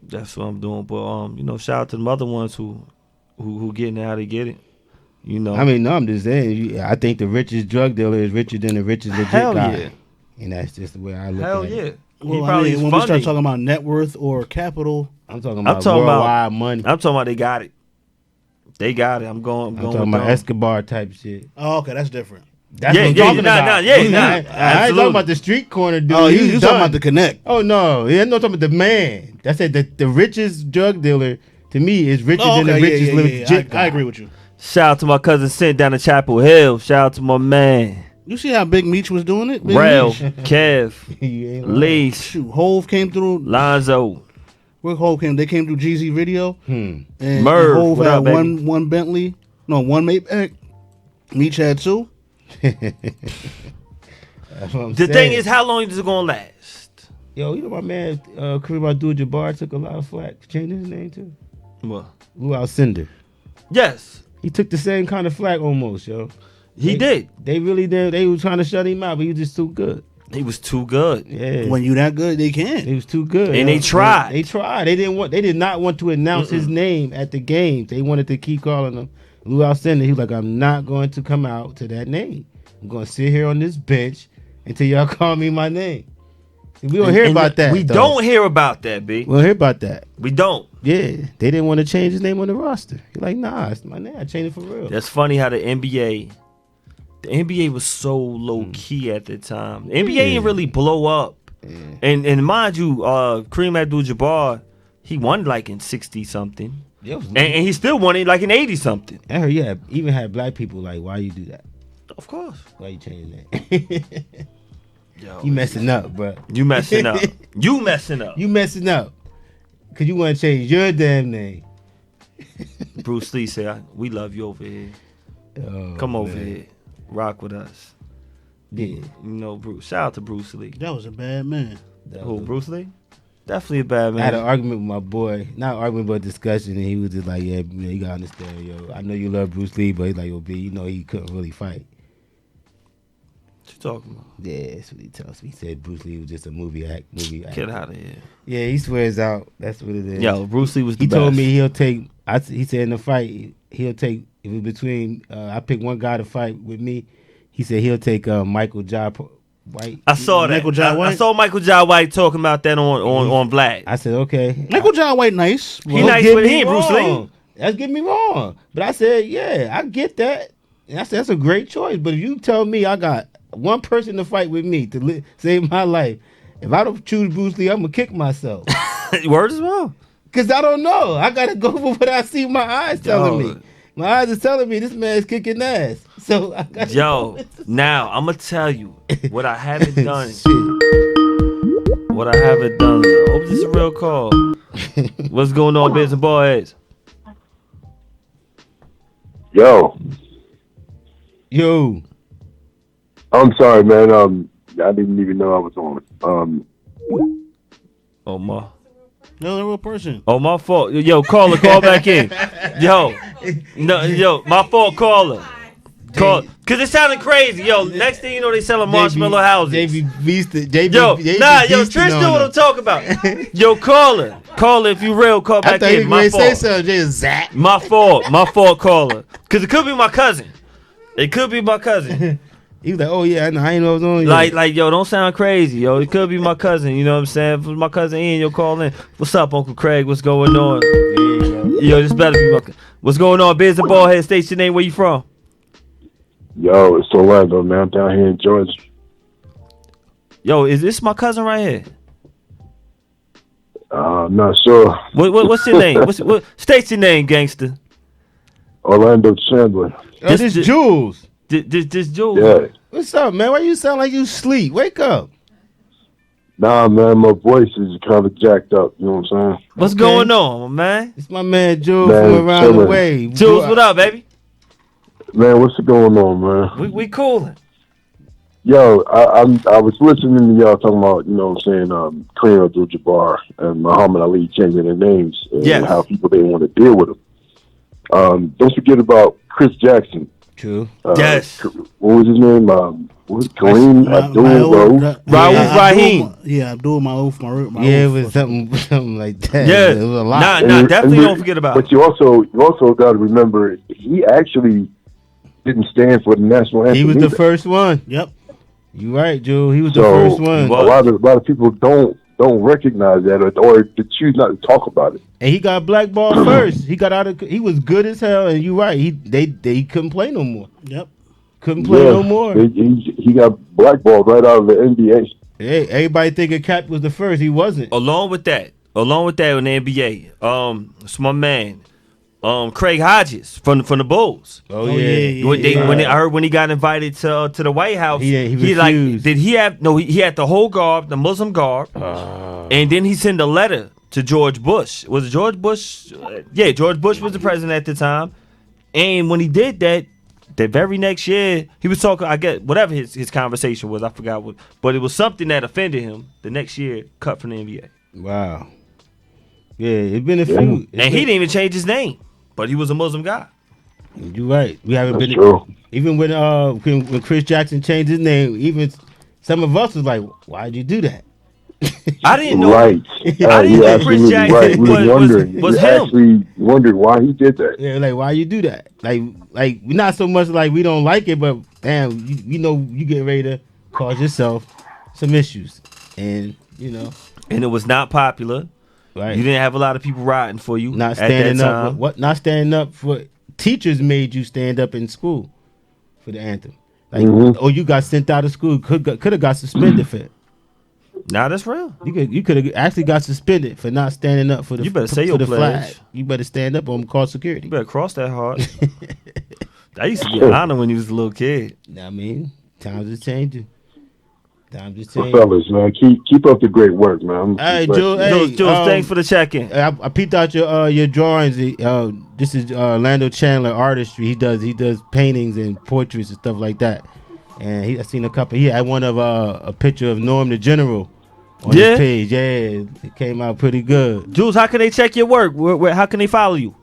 That's what I'm doing. But shout out to the other ones who getting it how they get it. You know. I mean, no, I'm just saying. I think the richest drug dealer is richer than the richest legit Hell guy. yeah. And that's just the way I look Hell at yeah. it. He Well, I probably mean, is when we start funding. talking about net worth or capital, I'm talking I'm about talking about- worldwide money. I'm talking about they got it. They got it. I'm going I'm with talking about them. Escobar type shit. oh, okay, that's different. That's Yeah, what I'm yeah, talking nah, about. nah, yeah, I ain't nah, talking absolutely. about the street corner dude. Oh, you He's talking done. about the connect. Oh no, yeah, no, talking about the man. That's it. The richest drug dealer to me is richer Oh, than okay, the richest yeah. legit guy. I agree with you. Shout out to my cousin Sent down to Chapel Hill. Shout out to my man. You see how Big Meech was doing it? Big Rel, Meech. Kev, You ain't lying. Leash, Shoot, Hove came through. Lonzo. where Hov came. They came through GZ Video. Hmm. And Merv, Hov what had up, baby? one Bentley. No, one Maybach. Meech had two. That's what I'm The saying. thing is, how long is it gonna last? Yo, you know my man Kareem Abdul-Jabbar took a lot of flack for changing his name too. What? Lou Alcindor. Yes, He took the same kind of flack almost, yo. he did. They really did. They were trying to shut him out, but he was just too good. He was too good. Yeah. When you that good, they can. He was too good. And they tried. They tried. They did not want to announce his name at the games. They wanted to keep calling him Lou Alcindor. He was like, I'm not going to come out to that name. I'm going to sit here on this bench until y'all call me my name. We don't hear about that. We though. don't hear about that, B. We don't hear about that. We don't. Yeah. They didn't want to change his name on the roster. He's like, nah, it's my name. I changed it for real. That's funny how the NBA was so low key at the time. The NBA didn't really blow up. And mind you, Kareem Abdul-Jabbar, he won like in 60 something, and he still won it like in 80 something. I heard, yeah, even had black people like, why you do that? Of course. Why you changing that? Yo, You messing up, bro. you messing up. You messing up. You messing up. Cause you want to change your damn name. Bruce Lee said, "We love you over here. Oh, Come over man. here, rock with us." Yeah. You know, Bruce. Shout out to Bruce Lee. That was a bad man. Who? Bruce Lee? Definitely a bad I had an man. argument with my boy. Not an argument, but a discussion. And he was just like, yeah, you gotta understand, yo. I know you love Bruce Lee, but he's like, yo, B, you know he couldn't really fight. What you talking about? Yeah, that's what he tells me. He said Bruce Lee was just a movie act. Get out of here. Yeah, he swears out. That's what it is. Yo, Bruce Lee was the He best. told me he'll take. He said in the fight he'll take. If it's between, I pick one guy to fight with me. He said he'll take Michael Jai White. I saw that. Michael Jai I White? saw Michael Jai White talking about that on Black. I said okay. Michael John White, nice. He nice, get but me he ain't Bruce Lee. wrong. That's getting me wrong. But I said, yeah, I get that. And I said that's a great choice. But if you tell me I got one person to fight with me to save my life, if I don't choose Bruce Lee, I'm gonna kick myself. Word as well. Cause I don't know. I gotta go for what I see my eyes telling me. My eyes is telling me this man's kicking ass. So I gotta Yo, now I'm gonna tell you what I haven't done. Shit. What I haven't done. Hope this is a real call. What's going on, Biz and Baldheads? Yo, Yo. I'm sorry, man. I didn't even know I was on. Oh my. No, they're a real person. Oh, my fault. Yo, caller, call back in. Yo, no, yo, my fault, caller. Call, cause it sounded crazy. Yo, next thing you know, they selling marshmallow houses. JB Beast. JB. Yo, JB nah, yo, Beastin' Trish on knew what him. I'm talking about. Yo, caller, if you real, call I back thought he in. was My going to say fault. something. Just zap. My fault, caller. Cause it could be my cousin. It could be my cousin. He was like, oh yeah, I know. I ain't know it was on. Like, yo, don't sound crazy, yo. It could be my cousin. You know what I'm saying? If it was my cousin Ian, you'll call in. What's up, Uncle Craig? What's going on? Yo, this better be my. What's going on, Biz and Baldhead? State your name. Where you from? Yo, it's Orlando, man. I'm down here in Georgia. Yo, is this my cousin right here? I'm not sure. What's your name? What state your name, gangster? Orlando Chandler. Oh, this Jules. This Jules. Yeah. What's up, man? Why you sound like you sleep? Wake up. Nah, man, my voice is kind of jacked up. You know what I'm saying? What's Okay. going on, man? It's my man Jules Man, from around the chilling. way. Jules, what up, baby? Man, what's going on, man? We coolin'. Yo, I was listening to y'all talking about, you know what I'm saying, Kareem Abdul-Jabbar and Muhammad Ali changing their names and Yes. how people didn't want to deal with them. Don't forget about Chris Jackson. True. Yes. What was his name? What was it? Kareem Abdul-Rauf. Raouf Rahim. Yeah, Abdul Maouf. Yeah, it was something like that. Yeah. It was a lot. Nah, And definitely you- don't forget about But it. you also got to remember, he actually didn't stand for the national anthem. He was the either. first one. Yep. You right, Jules. He was the So first one. Well- a lot of people don't recognize that or to choose not to talk about it. And he got blackballed first. He got out of. He was good as hell. And you right. They couldn't play no more. Yep. Couldn't play no more. He got blackballed right out of the NBA. Hey, everybody thinking Cap was the first. He wasn't. Along with that in the NBA, it's my man, Craig Hodges from the Bulls. Oh, Oh, yeah. yeah, When I heard when he got invited to the White House, He like refused. did he have no? He had the whole garb, the Muslim garb, and then he sent a letter to George Bush. Was it George Bush? Yeah, George Bush was the president at the time. And when he did that, the very next year, he was talking, I guess, whatever his conversation was, I forgot what, but it was something that offended him. The next year, cut from the NBA. Wow. Yeah, it's been a few. And he didn't even change his name, but he was a Muslim guy. You're right. We haven't That's been true. even when Chris Jackson changed his name. Even some of us was like, "Why'd you do that?" I didn't know. Right. I didn't You're know Chris absolutely Jackson right. We was wondering. was we him. actually wondered why he did that. Yeah, like why you do that? Like we're not so much like we don't like it, but damn, you know you get ready to cause yourself some issues, and you know, And it was not popular. right? You didn't have a lot of people riding for you. Not at standing that up. time. What? Not standing up for teachers made you stand up in school for the anthem. Like, oh, you got sent out of school. Could have got suspended for it. Nah, that's real. You could have actually got suspended for not standing up for the. You better say for your the pledge. flag. You better stand up or call security. You better cross that hard. That used to be an honor when you was a little kid. I mean, times is changing. Times is Well, changing. fellas, man, keep up the great work, man. All right, Jules. Hey, Jules, thanks for the check-in. I peeped out your drawings. This is Orlando Chandler Artistry. He does paintings and portraits and stuff like that. And I seen a couple. He had one of a picture of Norm the General on Yeah? his page. Yeah, it came out pretty good. Jules, how can they check your work? How can they follow you?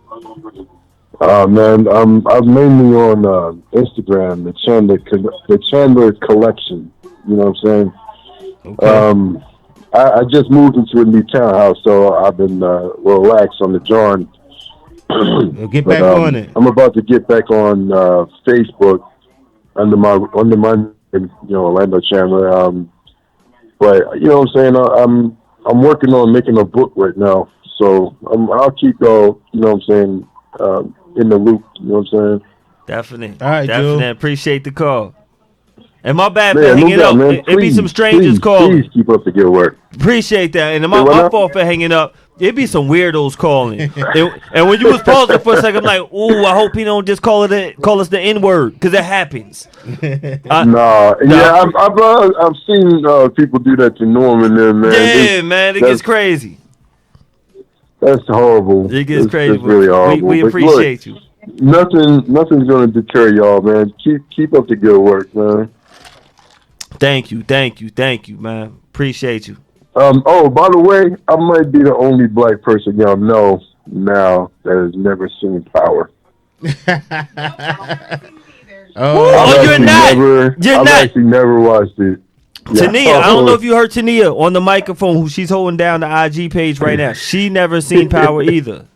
Man, I'm mainly on Instagram, the Chandler Collection. You know what I'm saying? Okay. I just moved into a new townhouse, so I've been relaxed on the drawing. Well, get back on it. I'm about to get back on Facebook under my Orlando Chandler. But you know what I'm saying? I'm working on making a book right now, so I'll keep you know what I'm saying, in the loop. You know what I'm saying? Definitely. All right, Definitely. Jules. Appreciate the call. And my bad for Man, no hanging doubt, up. man. It be some strangers calling. Please keep up the good work. Appreciate that. And Hey, my what up? fault for hanging up. It be some weirdos calling. and when you was pausing for a second, I'm like, ooh, I hope he don't just call us the N-word, because it happens. I've seen people do that to Norm and them, man. Yeah, man, it gets crazy. That's horrible. It gets It's crazy. really horrible. We But appreciate you. look, nothing's gonna deter y'all, man. Keep up the good work, man. Thank you, man. Appreciate you. Oh, by the way, I might be the only black person y'all know now that has never seen Power. Oh, you're not. You're not. I've actually never watched it. Tania, I don't know if you heard Tania on the microphone, who she's holding down the IG page right now. She never seen Power either.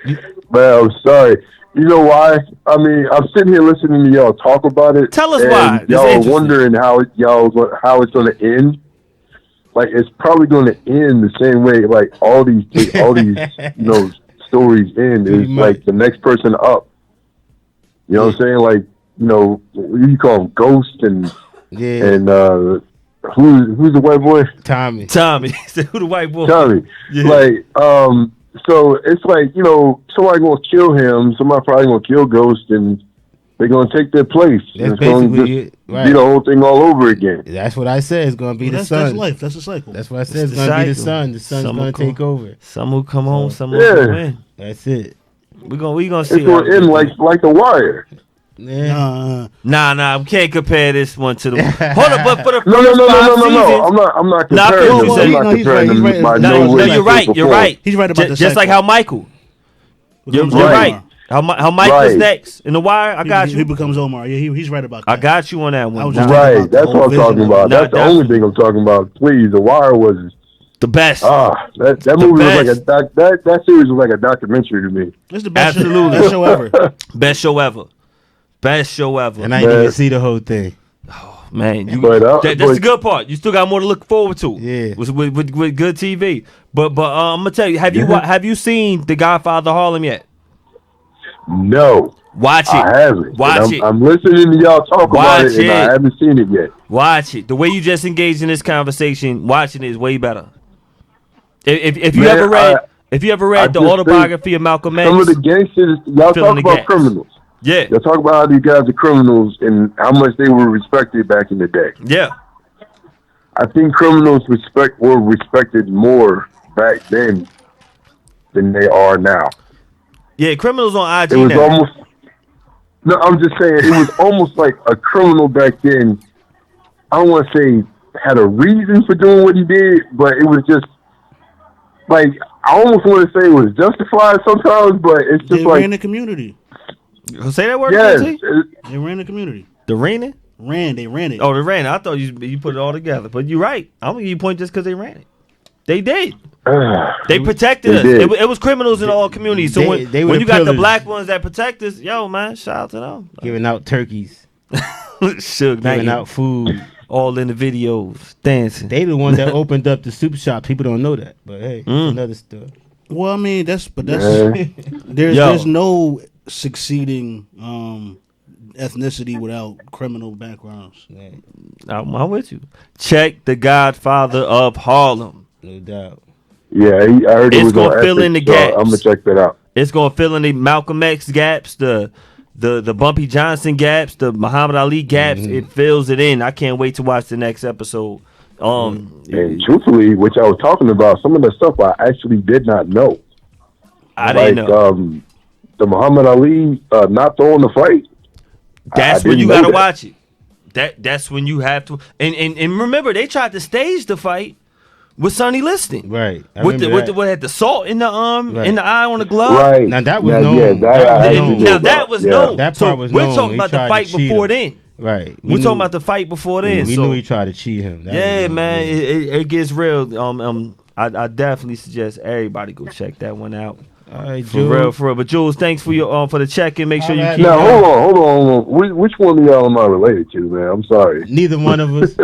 Man, I'm sorry. You know why? I mean, I'm sitting here listening to y'all talk about it. Tell us and why. This Y'all are interesting. wondering how it's going to end. Like, it's probably going to end the same way. Like all these stories end is like the next person up. You know what I'm saying? Like, what do you call them? Ghost and who's the white boy? Tommy. Who the white boy? Tommy. Yeah. Like, so it's like, somebody gonna kill him, somebody probably gonna kill Ghost, and they're gonna take their place. That's it's gonna basically just it, right. be the whole thing all over again. That's what I said. It's gonna be the sun. That's life. That's a cycle. That's what I said. It's the gonna be the cycle. sun. The sun's Some gonna will come- take over. Some will come home, some will Yeah. come in. That's it. We gonna It's see. gonna end like The Wire. Yeah. Nah, we can't compare this one to the. Hold up, but for the No, first no. 5 seasons, I'm not Nah, I comparing feel them. you I'm saying. not No, he's comparing right, he's them right. by no, way, you're shape, right. or You're form. right. He's right about the Just like cycle. how Michael. You're Becomes right. Omar. How Mike was Right. next in the Wire. I got He you. becomes Omar. Yeah, he's right about that. I got you on that I one. was Nah, just thinking Right, about the that's whole what I'm vision talking of about. it. That's the only thing I'm talking about. Please, The Wire was the best. that movie was like that series was like a documentary to me. It's the best Absolutely. best show ever. Best show ever. Best show ever. And I didn't even see the whole thing. Man, But, that's but- the good part. You still got more to look forward to. Yeah. With good TV. But I'm gonna tell you, have you seen The Godfather Harlem yet? No, Watch it. I haven't. Watch And it. I'm listening to y'all talk about Watch it, and I it. haven't seen it yet. Watch it. The way you just engaged in this conversation, watching it is way better. If you Man, ever read I the just autobiography of Malcolm X, Some of the gangsters, y'all Filling talk the about gaps. criminals. yeah, Y'all talk about how these guys are criminals and how much they were respected back in the day. yeah, I think criminals were respected more back then than they are now. Yeah, criminals on IG It was now. almost. No, I'm just saying it was almost like a criminal back then. I don't want to say had a reason for doing what he did, but it was just like I almost want to say it was justified sometimes, but it's They just like ran the community. Say that word yes, again, T? They ran the community. The raining? They ran it. Oh, the rain. I thought you put it all together, but you're right. I'm gonna give you a point just because they ran it. They did. They protected They us. did. It was criminals in all communities. So they were when the you got the pillars. black ones that protect us, yo man, shout out to them. Giving out turkeys, Suge giving Knight, out food. all in the videos, dancing. They the one that opened up the super shop. People don't know that, but hey, another story. Well, I mean, that's Yeah. there's no succeeding ethnicity without criminal backgrounds. I'm with you. Check The Godfather of Harlem. No doubt. Yeah, I heard it It's was gonna on fill Epic, in the so gaps. I'm gonna check that out. It's gonna fill in the Malcolm X gaps, the Bumpy Johnson gaps, the Muhammad Ali gaps. It fills it in. I can't wait to watch the next episode. And truthfully, which I was talking about, some of the stuff I actually did not know. I Like didn't know. the Muhammad Ali not throwing the fight. That's I when you didn't know gotta that. watch it. That's when you have to. And remember, they tried to stage the fight with Sonny Liston. Right. I With the remember that. what had the salt in the Right. in the eye on the glove. Right. Now, that was Yeah, known. Yeah, That that I was actually known. knew Now about. that was Yeah. known. That So part was we're known. talking He about the tried to fight cheat before him. then. Right. We're talking about the fight before then. We so knew he tried to cheat him. That yeah, was man, known. it gets real. I definitely suggest everybody go check that one out. All right, For Jules. real. But Jules, thanks for your for the check in. Make sure you Alright. keep. Now hold on. Which one of y'all am I related to, man? I'm sorry. Neither one of us.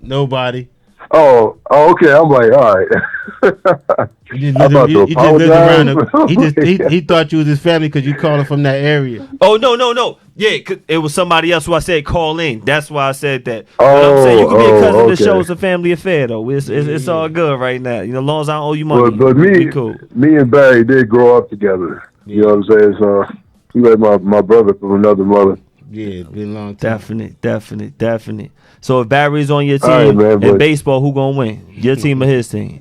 Nobody. Oh, okay. I'm like, all right. You just I'm about lived, to you just lived around. apologize. He thought you was his family because you called him from that area. Oh no. Yeah, 'cause it was somebody else who I said call in. That's why I said that. But I'm saying you can be a cousin of the okay. show. It's a family affair though. It's all good right now. You know, as long as I don't owe you money, But we cool. me and Barry did grow up together. You know what I'm saying? So he like my brother from another mother. Yeah, it's been a long time. Definite. So if Barry's on your team All right, man, in but- baseball, who gonna win? Your team or his team?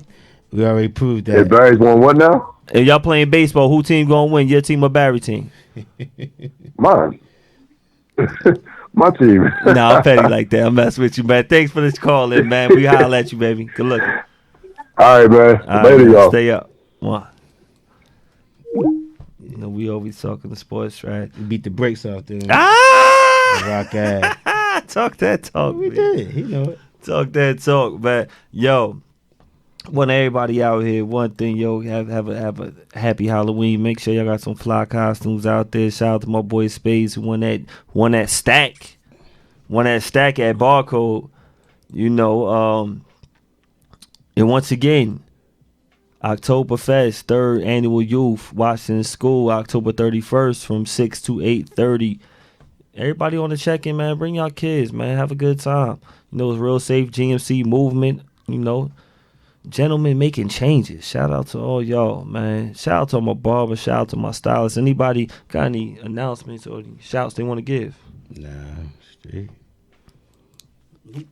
We already proved Hey, that. Barry's won what now? If y'all playing baseball, who team gonna win? Your team or Barry team? Mine. My team. Nah, I'm petty like that. I'm messing with you, man. Thanks for this call in, man. We holler at you, baby. Good luck. All right, man. All right, Later, man. y'all. Stay up. One. You know, we always talking the sports, right? We beat the brakes off them. Ah! Rock ass. Talk that talk. We man. did. He know it. Talk that talk, man. Yo, want everybody out here. One thing, yo, have a happy Halloween. Make sure y'all got some fly costumes out there. Shout out to my boy Spades who won that stack at Barcode. You know, and once again, Oktoberfest, 3rd annual youth Washington School, October 31st from 6 to 8:30. Everybody on the check-in, man. Bring y'all kids, man. Have a good time. You know, it's real safe GMC movement. You know, gentlemen making changes. Shout out to all y'all, man. Shout out to my barber. Shout out to my stylist. Anybody got any announcements or any shouts they want to give? Nah, straight.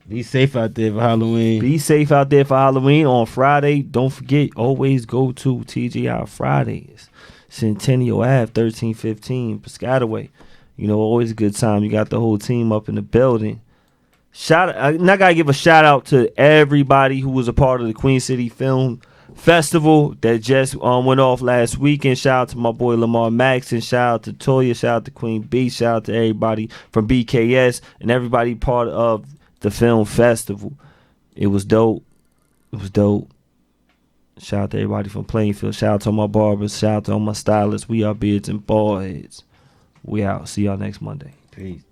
Be safe out there for Halloween. Be safe out there for Halloween on Friday. Don't forget, always go to TGI Fridays. Centennial Ave, 1315, Piscataway. You know, always a good time. You got the whole team up in the building. I gotta give a shout out to everybody who was a part of the Queen City Film Festival that just went off last weekend. Shout out to my boy Lamar Maxon. Shout out to Toya. Shout out to Queen B. Shout out to everybody from BKS and everybody part of the film festival. It was dope. Shout out to everybody from Plainfield. Shout out to all my barbers. Shout out to all my stylists. We are Beards and Baldheads. We out. See y'all next Monday. Peace.